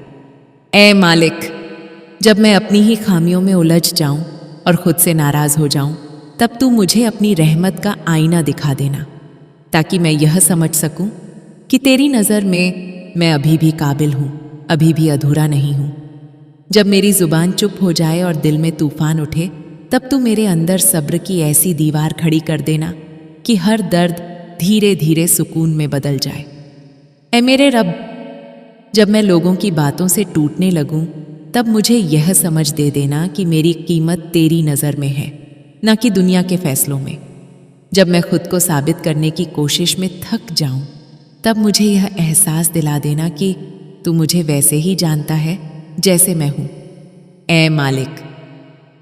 ऐ मालिक, जब मैं अपनी ही खामियों में उलझ जाऊं और खुद से नाराज़ हो जाऊं, तब तू मुझे अपनी रहमत का आईना दिखा देना, ताकि मैं यह समझ सकूं कि तेरी नज़र में मैं अभी भी काबिल हूं, अभी भी अधूरा नहीं हूं। जब मेरी ज़ुबान चुप हो जाए और दिल में तूफ़ान उठे, तब तू मेरे अंदर सब्र की ऐसी दीवार खड़ी कर देना कि हर दर्द धीरे धीरे सुकून में बदल जाए। ऐ मेरे रब, जब मैं लोगों की बातों से टूटने लगूं, तब मुझे यह समझ दे देना कि मेरी कीमत तेरी नज़र में है, न कि दुनिया के फैसलों में। जब मैं खुद को साबित करने की कोशिश में थक जाऊं, तब मुझे यह एहसास दिला देना कि तू मुझे वैसे ही जानता है जैसे मैं हूं। ऐ मालिक,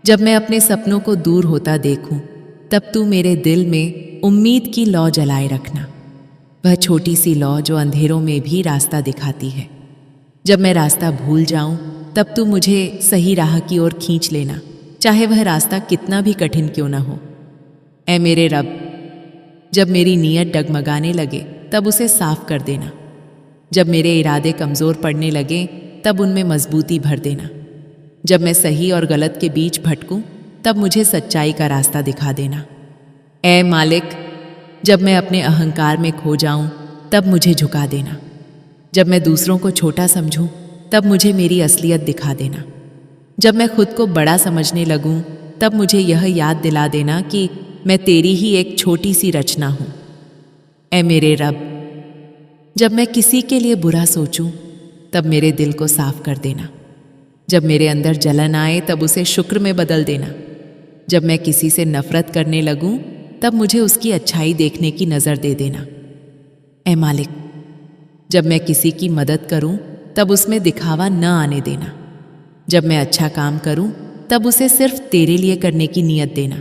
जब मैं अपने सपनों को दूर होता देखूं, तब तू मेरे दिल में उम्मीद की लौ जलाए रखना, वह छोटी सी लौ जो अंधेरों में भी रास्ता दिखाती है। जब मैं रास्ता भूल जाऊं, तब तू मुझे सही राह की ओर खींच लेना, चाहे वह रास्ता कितना भी कठिन क्यों न हो। ऐ मेरे रब, जब मेरी नीयत डगमगाने लगे, तब उसे साफ कर देना। जब मेरे इरादे कमज़ोर पड़ने लगे, तब उनमें मजबूती भर देना। जब मैं सही और गलत के बीच भटकूं, तब मुझे सच्चाई का रास्ता दिखा देना। ऐ मालिक, जब मैं अपने अहंकार में खो जाऊं, तब मुझे झुका देना। जब मैं दूसरों को छोटा समझूं, तब मुझे मेरी असलियत दिखा देना। जब मैं खुद को बड़ा समझने लगूं, तब मुझे यह याद दिला देना कि मैं तेरी ही एक छोटी सी रचना हूं। ऐ मेरे रब, जब मैं किसी के लिए बुरा सोचूं, तब मेरे दिल को साफ कर देना। जब मेरे अंदर जलन आए, तब उसे शुक्र में बदल देना। जब मैं किसी से नफरत करने लगूं, तब मुझे उसकी अच्छाई देखने की नज़र दे देना। ऐ मालिक, जब मैं किसी की मदद करूं, तब उसमें दिखावा न आने देना। जब मैं अच्छा काम करूं, तब उसे सिर्फ तेरे लिए करने की नीयत देना।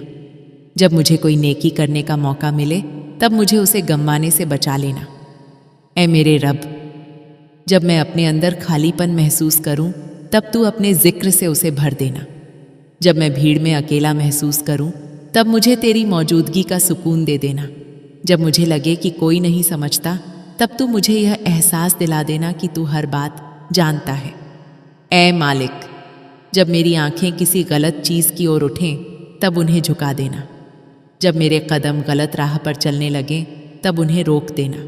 जब मुझे कोई नेकी करने का मौका मिले, तब मुझे उसे गंवाने से बचा लेना। ऐ मेरे रब, जब मैं अपने अंदर खालीपन महसूस करूं, तब तू अपने जिक्र से उसे भर देना। जब मैं भीड़ में अकेला महसूस करूं, तब मुझे तेरी मौजूदगी का सुकून दे देना। जब मुझे लगे कि कोई नहीं समझता, तब तू मुझे यह एहसास दिला देना कि तू हर बात जानता है। ऐ मालिक, जब मेरी आंखें किसी गलत चीज़ की ओर उठें, तब उन्हें झुका देना। जब मेरे कदम गलत राह पर चलने लगें, तब उन्हें रोक देना।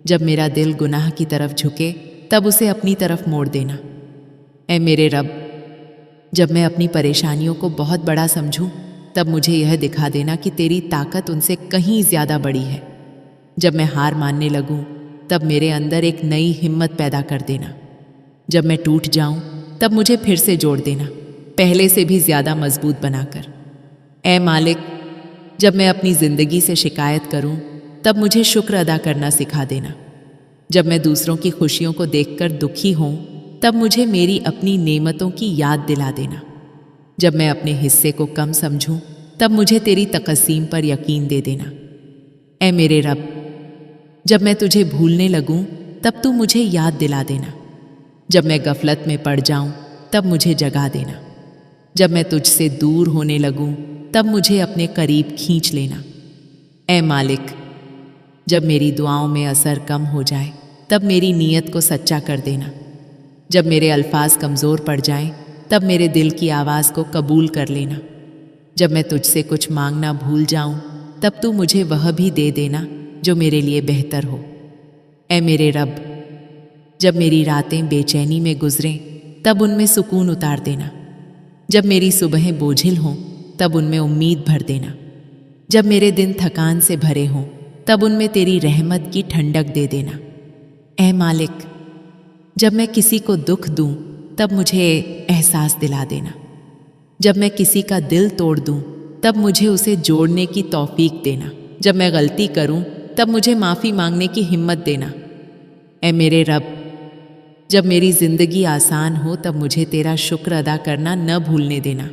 जब मेरा दिल गुनाह की तरफ झुके, तब उसे अपनी तरफ मोड़ देना। ऐ मेरे रब, जब मैं अपनी परेशानियों को बहुत बड़ा समझूं, तब मुझे यह दिखा देना कि तेरी ताकत उनसे कहीं ज़्यादा बड़ी है। जब मैं हार मानने लगूं, तब मेरे अंदर एक नई हिम्मत पैदा कर देना। जब मैं टूट जाऊं, तब मुझे फिर से जोड़ देना, पहले से भी ज़्यादा मजबूत बनाकर। ऐ मालिक, जब मैं अपनी ज़िंदगी से शिकायत करूं, तब मुझे शुक्र अदा करना सिखा देना। जब मैं दूसरों की खुशियों को देखकर दुखी हूं, तब मुझे मेरी अपनी नेमतों की याद दिला देना। जब मैं अपने हिस्से को कम समझूं, तब मुझे तेरी तकसीम पर यकीन दे देना। ऐ मेरे रब, जब मैं तुझे भूलने लगूं, तब तू मुझे याद दिला देना। जब मैं गफलत में पड़ जाऊं, तब मुझे जगा देना। जब मैं तुझसे दूर होने लगूं, तब मुझे अपने करीब खींच लेना। ऐ मालिक, जब मेरी दुआओं में असर कम हो जाए, तब मेरी नीयत को सच्चा कर देना। जब मेरे अल्फाज कमज़ोर पड़ जाएं, तब मेरे दिल की आवाज़ को कबूल कर लेना। जब मैं तुझसे कुछ मांगना भूल जाऊं, तब तू मुझे वह भी दे देना जो मेरे लिए बेहतर हो। ऐ मेरे रब, जब मेरी रातें बेचैनी में गुजरें, तब उनमें सुकून उतार देना। जब मेरी सुबहें बोझिल हों, तब उनमें उम्मीद भर देना। जब मेरे दिन थकान से भरे हों, तब उनमें तेरी रहमत की ठंडक दे देना। ऐ मालिक, जब मैं किसी को दुख दूं, तब मुझे एहसास दिला देना। जब मैं किसी का दिल तोड़ दूं, तब मुझे उसे जोड़ने की तौफीक देना। जब मैं गलती करूं, तब मुझे माफ़ी मांगने की हिम्मत देना। ऐ मेरे रब, जब मेरी ज़िंदगी आसान हो, तब मुझे तेरा शुक्र अदा करना न भूलने देना।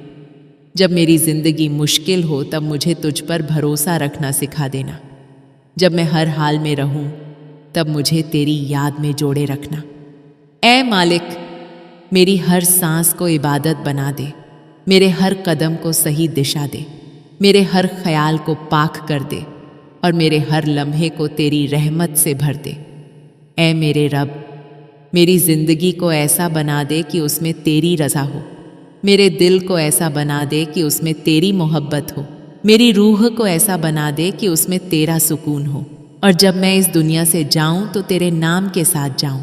जब मेरी ज़िंदगी मुश्किल हो, तब मुझे तुझ पर भरोसा रखना सिखा देना। जब मैं हर हाल में रहूं, तब मुझे तेरी याद में जोड़े रखना। ऐ मालिक, मेरी हर सांस को इबादत बना दे, मेरे हर कदम को सही दिशा दे, मेरे हर ख्याल को पाक कर दे और मेरे हर लम्हे को तेरी रहमत से भर दे। ऐ मेरे रब, मेरी ज़िंदगी को ऐसा बना दे कि उसमें तेरी रज़ा हो, मेरे दिल को ऐसा बना दे कि उसमें तेरी मोहब्बत हो, मेरी रूह को ऐसा बना दे कि उसमें तेरा सुकून हो। और जब मैं इस दुनिया से जाऊं, तो तेरे नाम के साथ जाऊं,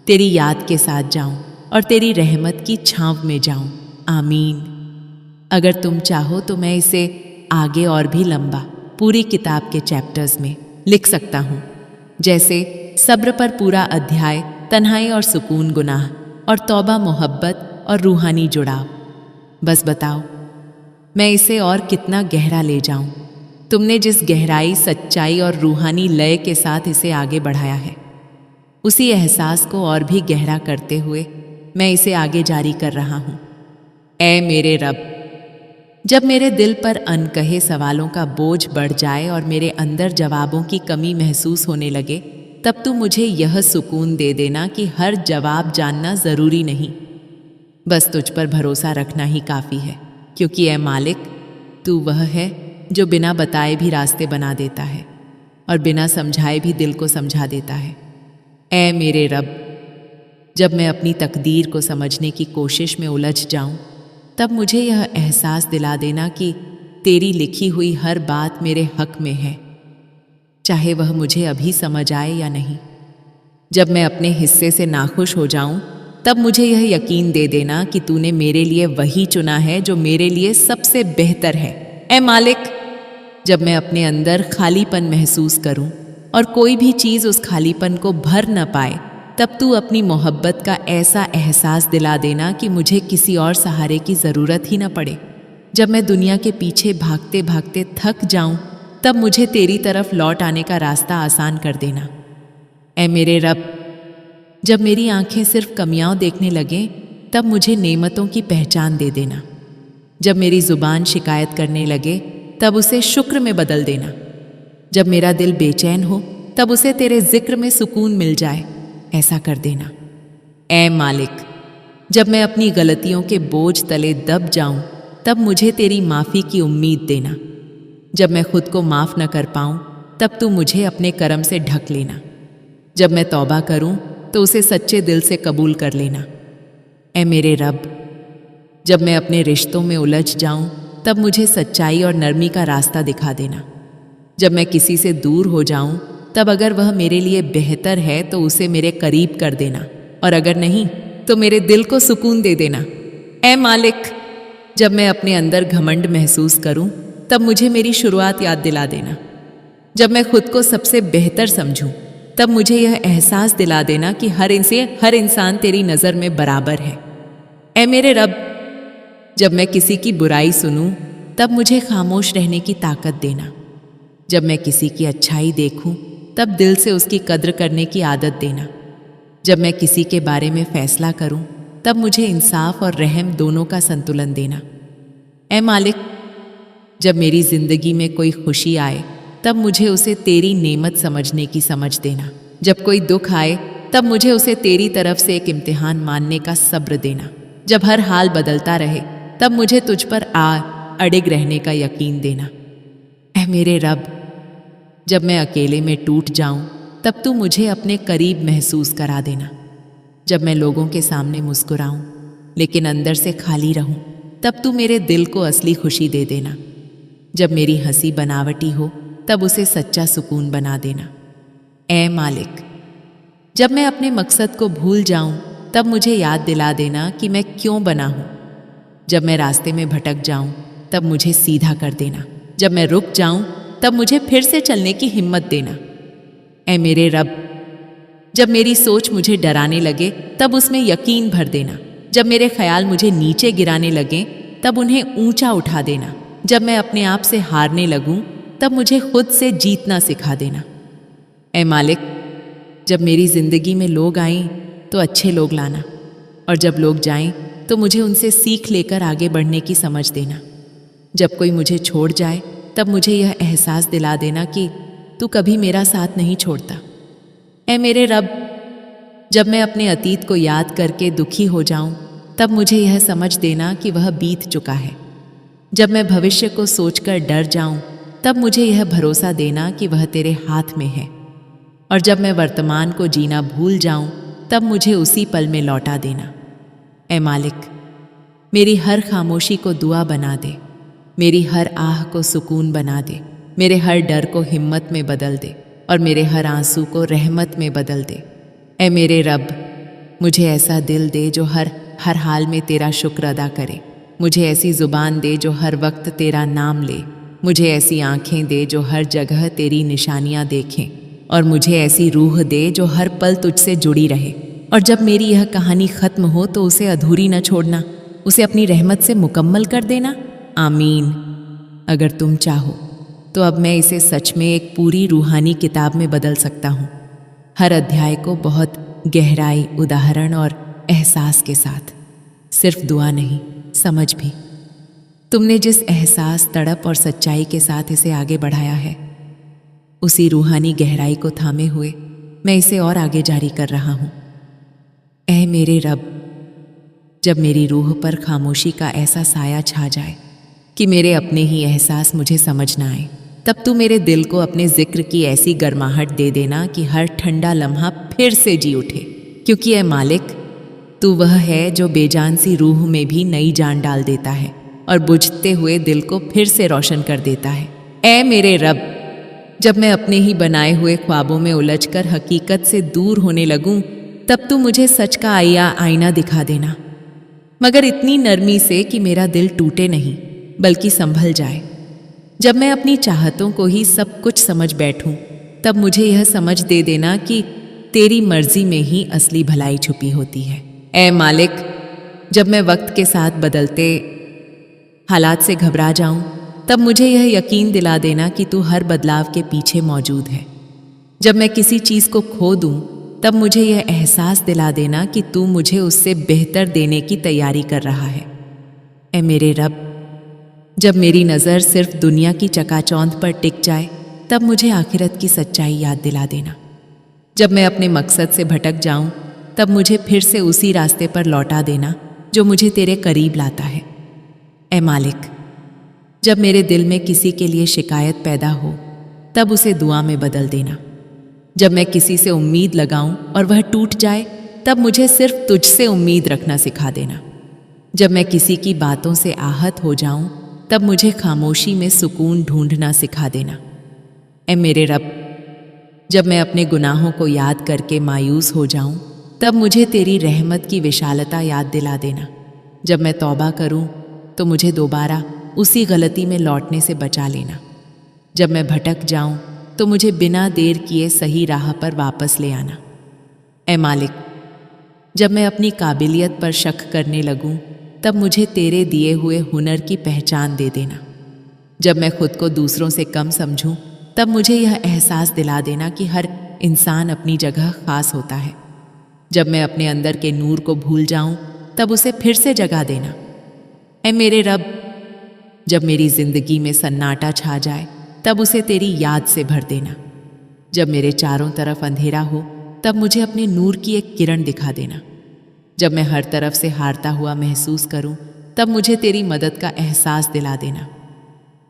तेरी याद के साथ जाऊं और तेरी रहमत की छांव में जाऊं। आमीन। अगर तुम चाहो तो मैं इसे आगे और भी लंबा पूरी किताब के चैप्टर्स में लिख सकता हूँ, जैसे सब्र पर पूरा अध्याय, तन्हाई और सुकून, गुनाह और तौबा, मोहब्बत और रूहानी जुड़ाव। बस बताओ मैं इसे और कितना गहरा ले जाऊं। तुमने जिस गहराई, सच्चाई और रूहानी लय के साथ इसे आगे बढ़ाया है, उसी एहसास को और भी गहरा करते हुए मैं इसे आगे जारी कर रहा हूँ। ऐ मेरे रब, जब मेरे दिल पर अनकहे सवालों का बोझ बढ़ जाए और मेरे अंदर जवाबों की कमी महसूस होने लगे, तब तू मुझे यह सुकून दे देना कि हर जवाब जानना ज़रूरी नहीं, बस तुझ पर भरोसा रखना ही काफ़ी है। क्योंकि ऐ मालिक, तू वह है जो बिना बताए भी रास्ते बना देता है और बिना समझाए भी दिल को समझा देता है। ऐ मेरे रब, जब मैं अपनी तकदीर को समझने की कोशिश में उलझ जाऊं, तब मुझे यह एहसास दिला देना कि तेरी लिखी हुई हर बात मेरे हक में है, चाहे वह मुझे अभी समझ आए या नहीं। जब मैं अपने हिस्से से नाखुश हो जाऊं, तब मुझे यह यकीन दे देना कि तूने मेरे लिए वही चुना है जो मेरे लिए सबसे बेहतर है। ऐ मालिक, जब मैं अपने अंदर खालीपन महसूस करूं और कोई भी चीज़ उस खालीपन को भर न पाए, तब तू अपनी मोहब्बत का ऐसा एहसास दिला देना कि मुझे किसी और सहारे की ज़रूरत ही न पड़े। जब मैं दुनिया के पीछे भागते भागते थक जाऊं, तब मुझे तेरी तरफ लौट आने का रास्ता आसान कर देना। ऐ मेरे रब, जब मेरी आंखें सिर्फ कमियां देखने लगें, तब मुझे नेमतों की पहचान दे देना। जब मेरी ज़ुबान शिकायत करने लगे, तब उसे शुक्र में बदल देना। जब मेरा दिल बेचैन हो, तब उसे तेरे जिक्र में सुकून मिल जाए, ऐसा कर देना। ऐ मालिक, जब मैं अपनी गलतियों के बोझ तले दब जाऊं, तब मुझे तेरी माफ़ी की उम्मीद देना। जब मैं खुद को माफ़ न कर पाऊं, तब तू मुझे अपने करम से ढक लेना। जब मैं तौबा करूं, तो उसे सच्चे दिल से कबूल कर लेना। ऐ मेरे रब, जब मैं अपने रिश्तों में उलझ जाऊं, तब मुझे सच्चाई और नरमी का रास्ता दिखा देना। जब मैं किसी से दूर हो जाऊं, तब अगर वह मेरे लिए बेहतर है तो उसे मेरे करीब कर देना। और अगर नहीं तो मेरे दिल को सुकून दे देना। ऐ मालिक, जब मैं अपने अंदर घमंड महसूस करूं तब मुझे मेरी शुरुआत याद दिला देना। जब मैं खुद को सबसे बेहतर समझूं तब मुझे यह एहसास दिला देना कि हर इंसान तेरी नज़र में बराबर है। ऐ मेरे रब, जब मैं किसी की बुराई सुनूं तब मुझे खामोश रहने की ताकत देना। जब मैं किसी की अच्छाई देखूं तब दिल से उसकी कद्र करने की आदत देना। जब मैं किसी के बारे में फैसला करूं तब मुझे इंसाफ और रहम दोनों का संतुलन देना। ऐ मालिक, जब मेरी जिंदगी में कोई खुशी आए तब मुझे उसे तेरी नेमत समझने की समझ देना। जब कोई दुख आए तब मुझे उसे तेरी तरफ से एक इम्तिहान मानने का सब्र देना। जब हर हाल बदलता रहे तब मुझे तुझ पर अडिग रहने का यकीन देना। ऐ मेरे रब, जब मैं अकेले में टूट जाऊं तब तू मुझे अपने करीब महसूस करा देना। जब मैं लोगों के सामने मुस्कुराऊं लेकिन अंदर से खाली रहूं तब तू मेरे दिल को असली खुशी दे देना। जब मेरी हंसी बनावटी हो तब उसे सच्चा सुकून बना देना। ऐ मालिक, जब मैं अपने मकसद को भूल जाऊं तब मुझे याद दिला देना कि मैं क्यों बना हूं। जब मैं रास्ते में भटक जाऊं तब मुझे सीधा कर देना। जब मैं रुक जाऊं तब मुझे फिर से चलने की हिम्मत देना। ऐ मेरे रब, जब मेरी सोच मुझे डराने लगे तब उसमें यकीन भर देना। जब मेरे ख्याल मुझे नीचे गिराने लगे तब उन्हें ऊंचा उठा देना। जब मैं अपने आप से हारने लगूं तब मुझे खुद से जीतना सिखा देना। ऐ मालिक, जब मेरी जिंदगी में लोग आएं तो अच्छे लोग लाना, और जब लोग जाएं तो मुझे उनसे सीख लेकर आगे बढ़ने की समझ देना। जब कोई मुझे छोड़ जाए तब मुझे यह एहसास दिला देना कि तू कभी मेरा साथ नहीं छोड़ता। ऐ मेरे रब, जब मैं अपने अतीत को याद करके दुखी हो जाऊं तब मुझे यह समझ देना कि वह बीत चुका है। जब मैं भविष्य को सोचकर डर जाऊं तब मुझे यह भरोसा देना कि वह तेरे हाथ में है। और जब मैं वर्तमान को जीना भूल जाऊं तब मुझे उसी पल में लौटा देना। ऐ मालिक, मेरी हर खामोशी को दुआ बना दे, मेरी हर आह को सुकून बना दे, मेरे हर डर को हिम्मत में बदल दे और मेरे हर आंसू को रहमत में बदल दे। ऐ मेरे रब, मुझे ऐसा दिल दे जो हर हाल में तेरा शुक्र अदा करे। मुझे ऐसी ज़ुबान दे जो हर वक्त तेरा नाम ले। मुझे ऐसी आंखें दे जो हर जगह तेरी निशानियां देखें, और मुझे ऐसी रूह दे जो हर पल तुझसे जुड़ी रहे। और जब मेरी यह कहानी ख़त्म हो तो उसे अधूरी न छोड़ना, उसे अपनी रहमत से मुकम्मल कर देना। आमीन। अगर तुम चाहो तो अब मैं इसे सच में एक पूरी रूहानी किताब में बदल सकता हूँ, हर अध्याय को बहुत गहराई, उदाहरण और एहसास के साथ। सिर्फ दुआ नहीं, समझ भी। तुमने जिस एहसास, तड़प और सच्चाई के साथ इसे आगे बढ़ाया है, उसी रूहानी गहराई को थामे हुए मैं इसे और आगे जारी कर रहा हूँ। ऐ मेरे रब, जब मेरी रूह पर खामोशी का ऐसा साया छा जाए कि मेरे अपने ही एहसास मुझे समझ ना आए, तब तू मेरे दिल को अपने जिक्र की ऐसी गर्माहट दे देना कि हर ठंडा लम्हा फिर से जी उठे। क्योंकि ऐ मालिक, तू वह है जो बेजान सी रूह में भी नई जान डाल देता है और बुझते हुए दिल को फिर से रोशन कर देता है। ऐ मेरे रब, जब मैं अपने ही बनाए हुए ख्वाबों में उलझकर हकीकत से दूर होने लगूं, तब तू मुझे सच का आईना दिखा देना, मगर इतनी नरमी से कि मेरा दिल टूटे नहीं बल्कि संभल जाए। जब मैं अपनी चाहतों को ही सब कुछ समझ बैठूं, तब मुझे यह समझ दे देना कि तेरी मर्जी में ही असली भलाई छुपी होती है। ऐ मालिक, जब मैं वक्त के साथ बदलते हालात से घबरा जाऊं, तब मुझे यह यकीन दिला देना कि तू हर बदलाव के पीछे मौजूद है। जब मैं किसी चीज़ को खो दूं, तब मुझे यह एहसास दिला देना कि तू मुझे उससे बेहतर देने की तैयारी कर रहा है। ऐ मेरे रब, जब मेरी नज़र सिर्फ दुनिया की चकाचौंध पर टिक जाए, तब मुझे आखिरत की सच्चाई याद दिला देना। जब मैं अपने मकसद से भटक जाऊं, तब मुझे फिर से उसी रास्ते पर लौटा देना जो मुझे तेरे करीब लाता है। ऐ मालिक, जब मेरे दिल में किसी के लिए शिकायत पैदा हो, तब उसे दुआ में बदल देना। जब मैं किसी से उम्मीद लगाऊं और वह टूट जाए, तब मुझे सिर्फ तुझसे उम्मीद रखना सिखा देना। जब मैं किसी की बातों से आहत हो जाऊं, तब मुझे खामोशी में सुकून ढूंढना सिखा देना। ऐ मेरे रब, जब मैं अपने गुनाहों को याद करके मायूस हो जाऊं, तब मुझे तेरी रहमत की विशालता याद दिला देना। जब मैं तौबा करूं तो मुझे दोबारा उसी गलती में लौटने से बचा लेना। जब मैं भटक जाऊं तो मुझे बिना देर किए सही राह पर वापस ले आना। ऐ मालिक, जब मैं अपनी काबिलियत पर शक करने लगूं तब मुझे तेरे दिए हुए हुनर की पहचान दे देना। जब मैं खुद को दूसरों से कम समझूं तब मुझे यह एहसास दिला देना कि हर इंसान अपनी जगह खास होता है। जब मैं अपने अंदर के नूर को भूल जाऊं तब उसे फिर से जगा देना। ऐ मेरे रब, जब मेरी जिंदगी में सन्नाटा छा जाए तब उसे तेरी याद से भर देना। जब मेरे चारों तरफ अंधेरा हो तब मुझे अपने नूर की एक किरण दिखा देना। जब मैं हर तरफ से हारता हुआ महसूस करूं तब मुझे तेरी मदद का एहसास दिला देना।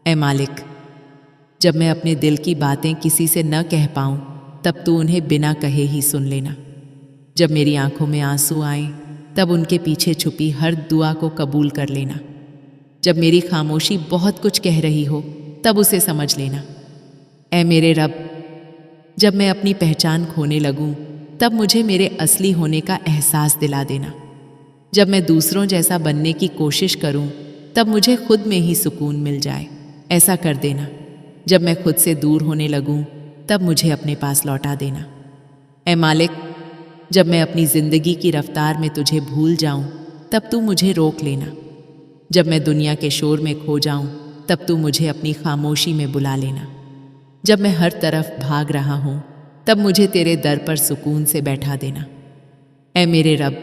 ऐ मालिक, जब मैं अपने दिल की बातें किसी से न कह पाऊं तब तू उन्हें बिना कहे ही सुन लेना। जब मेरी आंखों में आंसू आए तब उनके पीछे छुपी हर दुआ को कबूल कर लेना। जब मेरी खामोशी बहुत कुछ कह रही हो तब उसे समझ लेना। ऐ मेरे रब, जब मैं अपनी पहचान खोने लगूं तब मुझे मेरे असली होने का एहसास दिला देना। जब मैं दूसरों जैसा बनने की कोशिश करूं तब मुझे खुद में ही सुकून मिल जाए, ऐसा कर देना। जब मैं खुद से दूर होने लगूं तब मुझे अपने पास लौटा देना। ऐ मालिक, जब मैं अपनी जिंदगी की रफ्तार में तुझे भूल जाऊं तब तू मुझे रोक लेना। जब मैं दुनिया के शोर में खो जाऊं तब तू मुझे अपनी खामोशी में बुला लेना। जब मैं हर तरफ भाग रहा हूं तब मुझे तेरे दर पर सुकून से बैठा देना। ऐ मेरे रब,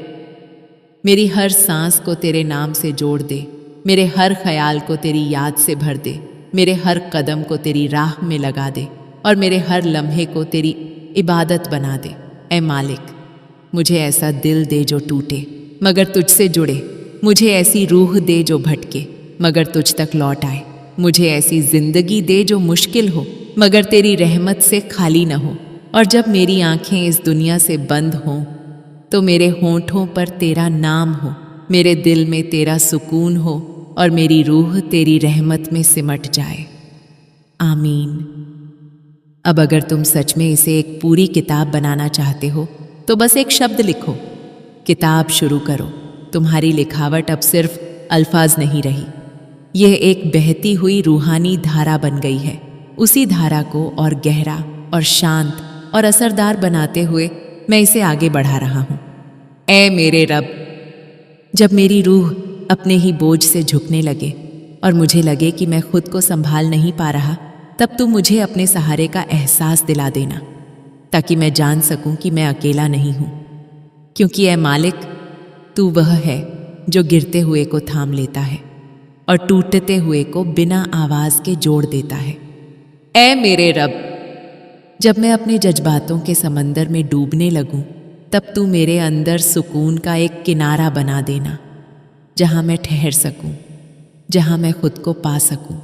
मेरी हर सांस को तेरे नाम से जोड़ दे, मेरे हर ख्याल को तेरी याद से भर दे, मेरे हर कदम को तेरी राह में लगा दे और मेरे हर लम्हे को तेरी इबादत बना दे। ऐ मालिक, मुझे ऐसा दिल दे जो टूटे मगर तुझसे जुड़े, मुझे ऐसी रूह दे जो भटके मगर तुझ तक लौट आए, मुझे ऐसी जिंदगी दे जो मुश्किल हो मगर तेरी रहमत से खाली न हो। और जब मेरी आंखें इस दुनिया से बंद हों तो मेरे होंठों पर तेरा नाम हो, मेरे दिल में तेरा सुकून हो और मेरी रूह तेरी रहमत में सिमट जाए। आमीन। अब अगर तुम सच में इसे एक पूरी किताब बनाना चाहते हो तो बस एक शब्द लिखो, किताब शुरू करो। तुम्हारी लिखावट अब सिर्फ अल्फाज नहीं रही, यह एक बहती हुई रूहानी धारा बन गई है। उसी धारा को और गहरा और शांत और असरदार बनाते हुए मैं इसे आगे बढ़ा रहा हूं। ऐ मेरे रब, जब मेरी रूह अपने ही बोझ से झुकने लगे और मुझे लगे कि मैं खुद को संभाल नहीं पा रहा, तब तू मुझे अपने सहारे का एहसास दिला देना ताकि मैं जान सकूं कि मैं अकेला नहीं हूं। क्योंकि ऐ मालिक, तू वह है जो गिरते हुए को थाम लेता है और टूटते हुए को बिना आवाज के जोड़ देता है। ऐ मेरे रब, जब मैं अपने जज्बातों के समंदर में डूबने लगूं तब तू मेरे अंदर सुकून का एक किनारा बना देना, जहां मैं ठहर सकूं, जहां मैं खुद को पा सकूं।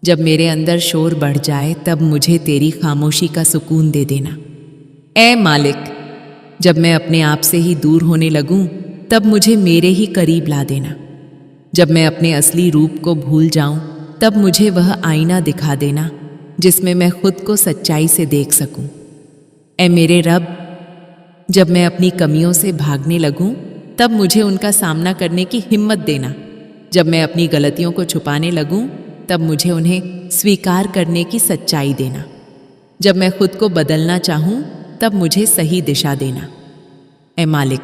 जब मेरे अंदर शोर बढ़ जाए तब मुझे तेरी खामोशी का सुकून दे देना। ऐ मालिक, जब मैं अपने आप से ही दूर होने लगूं तब मुझे मेरे ही करीब ला देना। जब मैं अपने असली रूप को भूल जाऊं तब मुझे वह आईना दिखा देना जिसमें मैं खुद को सच्चाई से देख सकूं। ऐ मेरे रब, जब मैं अपनी कमियों से भागने लगूं तब मुझे उनका सामना करने की हिम्मत देना। जब मैं अपनी गलतियों को छुपाने लगूं तब मुझे उन्हें स्वीकार करने की सच्चाई देना। जब मैं खुद को बदलना चाहूं तब मुझे सही दिशा देना। ऐ मालिक,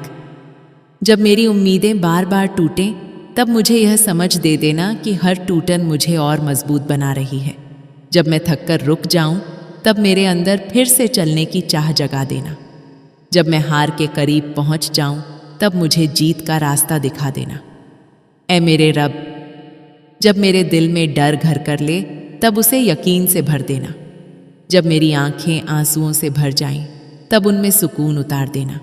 जब मेरी उम्मीदें बार बार टूटें तब मुझे यह समझ दे देना कि हर टूटन मुझे और मजबूत बना रही है। जब मैं थककर रुक जाऊं तब मेरे अंदर फिर से चलने की चाह जगा देना। जब मैं हार के करीब पहुंच जाऊं तब मुझे जीत का रास्ता दिखा देना। ऐ मेरे रब, जब मेरे दिल में डर घर कर ले तब उसे यकीन से भर देना। जब मेरी आंखें आंसुओं से भर जाएं तब उनमें सुकून उतार देना।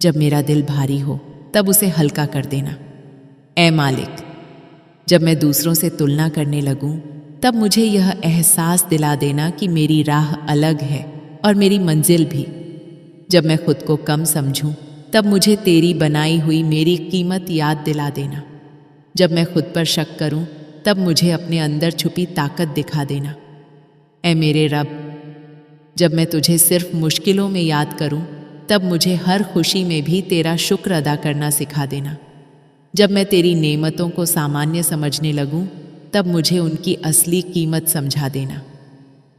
जब मेरा दिल भारी हो तब उसे हल्का कर देना। ऐ मालिक, जब मैं दूसरों से तुलना करने लगूं तब मुझे यह एहसास दिला देना कि मेरी राह अलग है और मेरी मंजिल भी। जब मैं खुद को कम समझूं तब मुझे तेरी बनाई हुई मेरी कीमत याद दिला देना। जब मैं खुद पर शक करूं तब मुझे अपने अंदर छुपी ताकत दिखा देना। ऐ मेरे रब, जब मैं तुझे सिर्फ मुश्किलों में याद करूं तब मुझे हर खुशी में भी तेरा शुक्र अदा करना सिखा देना। जब मैं तेरी नेमतों को सामान्य समझने लगूं, तब मुझे उनकी असली कीमत समझा देना।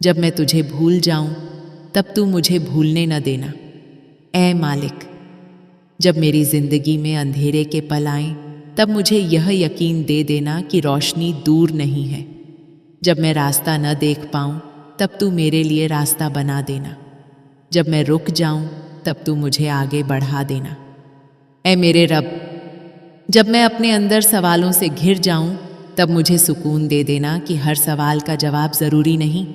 जब मैं तुझे भूल जाऊं, तब तू मुझे भूलने न देना। ऐ मालिक, जब मेरी जिंदगी में अंधेरे के पल आएं, तब मुझे यह यकीन दे देना कि रोशनी दूर नहीं है। जब मैं रास्ता न देख पाऊं, तब तू मेरे लिए रास्ता बना देना। जब मैं रुक जाऊं, तब तू मुझे आगे बढ़ा देना। ऐ मेरे रब, जब मैं अपने अंदर सवालों से घिर जाऊं, तब मुझे सुकून दे देना कि हर सवाल का जवाब ज़रूरी नहीं,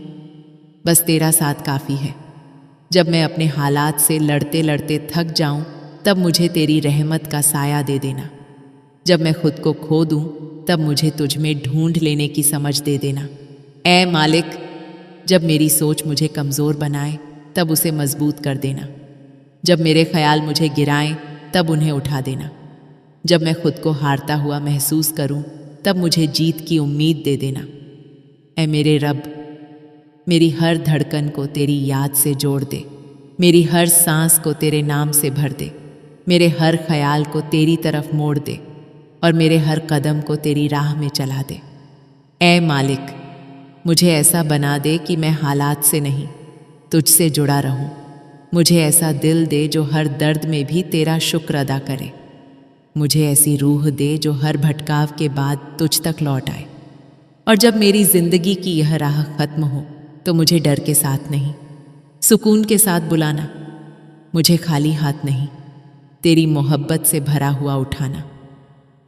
बस तेरा साथ काफ़ी है। जब मैं अपने हालात से लड़ते लड़ते थक जाऊं, तब मुझे तेरी रहमत का साया दे देना। जब मैं खुद को खो दूं, तब मुझे तुझ में ढूंढ लेने की समझ दे देना। ऐ मालिक, जब मेरी सोच मुझे कमज़ोर बनाए, तब उसे मजबूत कर देना। जब मेरे ख्याल मुझे गिराएं, तब उन्हें उठा देना। जब मैं खुद को हारता हुआ महसूस करूं, तब मुझे जीत की उम्मीद दे देना। ऐ मेरे रब, मेरी हर धड़कन को तेरी याद से जोड़ दे। मेरी हर सांस को तेरे नाम से भर दे। मेरे हर ख्याल को तेरी तरफ मोड़ दे और मेरे हर कदम को तेरी राह में चला दे। ऐ मालिक, मुझे ऐसा बना दे कि मैं हालात से नहीं, तुझसे जुड़ा रहूं। मुझे ऐसा दिल दे जो हर दर्द में भी तेरा शुक्र अदा करे। मुझे ऐसी रूह दे जो हर भटकाव के बाद तुझ तक लौट आए। और जब मेरी जिंदगी की यह राह खत्म हो, तो मुझे डर के साथ नहीं, सुकून के साथ बुलाना। मुझे खाली हाथ नहीं, तेरी मोहब्बत से भरा हुआ उठाना।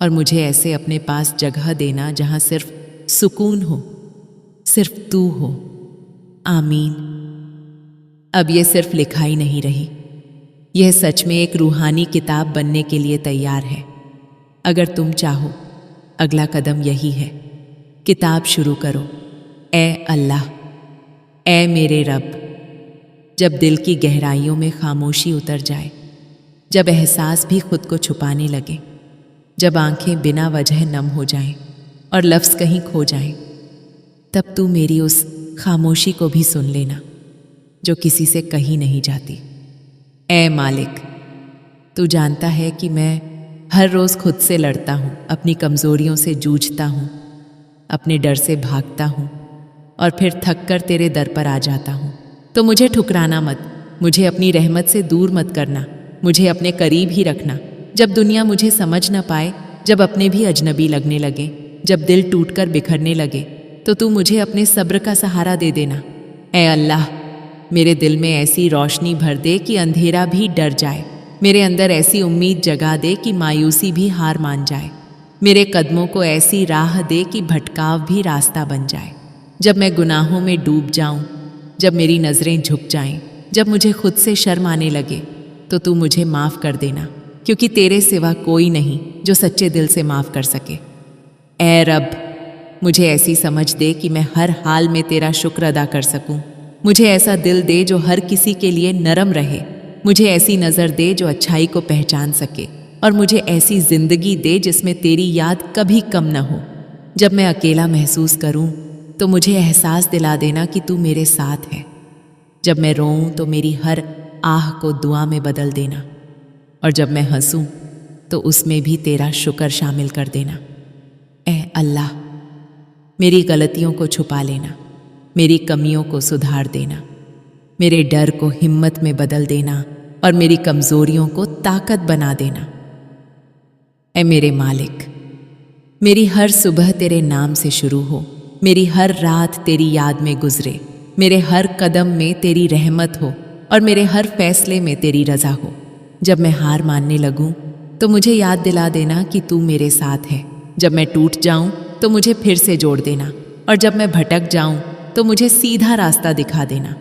और मुझे ऐसे अपने पास जगह देना जहां सिर्फ सुकून हो, सिर्फ तू हो। आमीन। अब ये सिर्फ लिखाई नहीं रही, यह सच में एक रूहानी किताब बनने के लिए तैयार है। अगर तुम चाहो, अगला कदम यही है, किताब शुरू करो। ऐ अल्लाह, ऐ मेरे रब, जब दिल की गहराइयों में खामोशी उतर जाए, जब एहसास भी खुद को छुपाने लगे, जब आंखें बिना वजह नम हो जाएं और लफ्ज़ कहीं खो जाएं, तब तू मेरी उस खामोशी को भी सुन लेना जो किसी से कही नहीं जाती। ऐ मालिक, तू जानता है कि मैं हर रोज़ खुद से लड़ता हूँ, अपनी कमज़ोरियों से जूझता हूँ, अपने डर से भागता हूँ और फिर थक कर तेरे दर पर आ जाता हूँ। तो मुझे ठुकराना मत, मुझे अपनी रहमत से दूर मत करना, मुझे अपने करीब ही रखना। जब दुनिया मुझे समझ न पाए, जब अपने भी अजनबी लगने लगे, जब दिल टूटकर बिखरने लगे, तो तू मुझे अपने सब्र का सहारा दे देना। ऐ अल्लाह, मेरे दिल में ऐसी रोशनी भर दे कि अंधेरा भी डर जाए। मेरे अंदर ऐसी उम्मीद जगा दे कि मायूसी भी हार मान जाए। मेरे कदमों को ऐसी राह दे कि भटकाव भी रास्ता बन जाए। जब मैं गुनाहों में डूब जाऊं, जब मेरी नज़रें झुक जाएं, जब मुझे खुद से शर्म आने लगे, तो तू मुझे माफ़ कर देना, क्योंकि तेरे सिवा कोई नहीं जो सच्चे दिल से माफ़ कर सके। ऐ रब, मुझे ऐसी समझ दे कि मैं हर हाल में तेरा शुक्र अदा कर सकूं। मुझे ऐसा दिल दे जो हर किसी के लिए नरम रहे। मुझे ऐसी नज़र दे जो अच्छाई को पहचान सके, और मुझे ऐसी ज़िंदगी दे जिसमें तेरी याद कभी कम न हो। जब मैं अकेला महसूस करूं, तो मुझे एहसास दिला देना कि तू मेरे साथ है। जब मैं रोऊं, तो मेरी हर आह को दुआ में बदल देना, और जब मैं हंसूं, तो उसमें भी तेरा शुक्र शामिल कर देना। ऐ अल्लाह, मेरी गलतियों को छुपा लेना, मेरी कमियों को सुधार देना, मेरे डर को हिम्मत में बदल देना और मेरी कमज़ोरियों को ताकत बना देना। ऐ मेरे मालिक, मेरी हर सुबह तेरे नाम से शुरू हो, मेरी हर रात तेरी याद में गुजरे, मेरे हर कदम में तेरी रहमत हो और मेरे हर फैसले में तेरी रज़ा हो। जब मैं हार मानने लगूं, तो मुझे याद दिला देना कि तू मेरे साथ है। जब मैं टूट जाऊं, तो मुझे फिर से जोड़ देना, और जब मैं भटक जाऊं, तो मुझे सीधा रास्ता दिखा देना।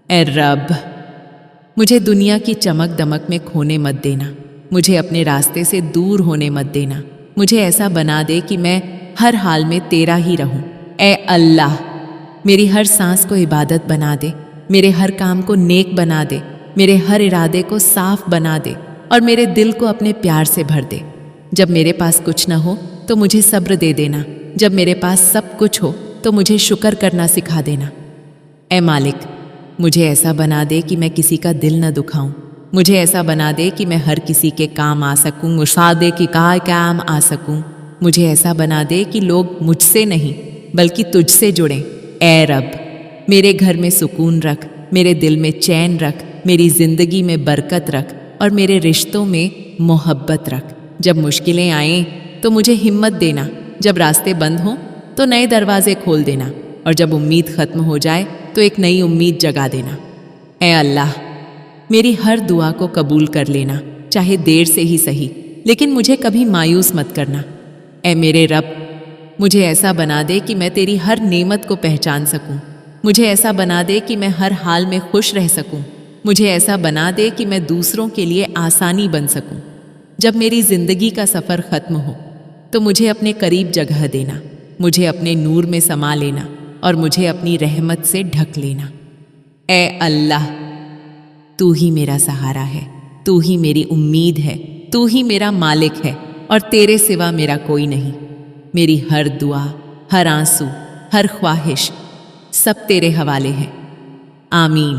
ऐ रब, मुझे दुनिया की चमक दमक में खोने मत देना, मुझे अपने रास्ते से दूर होने मत देना। मुझे ऐसा बना दे कि मैं हर हाल में तेरा ही रहूं। ऐ अल्लाह, मेरी हर सांस को इबादत बना दे, मेरे हर काम को नेक बना दे, मेरे हर इरादे को साफ बना दे और मेरे दिल को अपने प्यार से भर दे। जब मेरे पास कुछ न हो, तो मुझे सब्र दे देना। जब मेरे पास सब कुछ हो, तो मुझे शुक्र करना सिखा देना। ऐ मालिक, मुझे ऐसा बना दे कि मैं किसी का दिल न दुखाऊं, मुझे ऐसा बना दे कि मैं हर किसी के काम आ सकूं, मुसादे की काम आ सकूं। मुझे ऐसा बना दे कि लोग मुझसे नहीं बल्कि तुझसे जुड़ें। ए रब, मेरे घर में सुकून रख, मेरे दिल में चैन रख, मेरी ज़िंदगी में बरकत रख और मेरे रिश्तों में मोहब्बत रख। जब मुश्किलें आएं तो मुझे हिम्मत देना, जब रास्ते बंद हों तो नए दरवाजे खोल देना और जब उम्मीद ख़त्म हो जाए तो एक नई उम्मीद जगा देना। ए अल्लाह, मेरी हर दुआ को कबूल कर लेना, चाहे देर से ही सही, लेकिन मुझे कभी मायूस मत करना। ए मेरे रब, मुझे ऐसा बना दे कि मैं तेरी हर नेमत को पहचान सकूं। मुझे ऐसा बना दे कि मैं हर हाल में खुश रह सकूं। मुझे ऐसा बना दे कि मैं दूसरों के लिए आसानी बन सकूं। जब मेरी ज़िंदगी का सफ़र ख़त्म हो तो मुझे अपने करीब जगह देना, मुझे अपने नूर में समा लेना और मुझे अपनी रहमत से ढक लेना। ए अल्लाह, तू ही मेरा सहारा है, तू ही मेरी उम्मीद है, तू ही मेरा मालिक है और तेरे सिवा मेरा कोई नहीं। मेरी हर दुआ, हर आंसू, हर ख्वाहिश सब तेरे हवाले है। आमीन।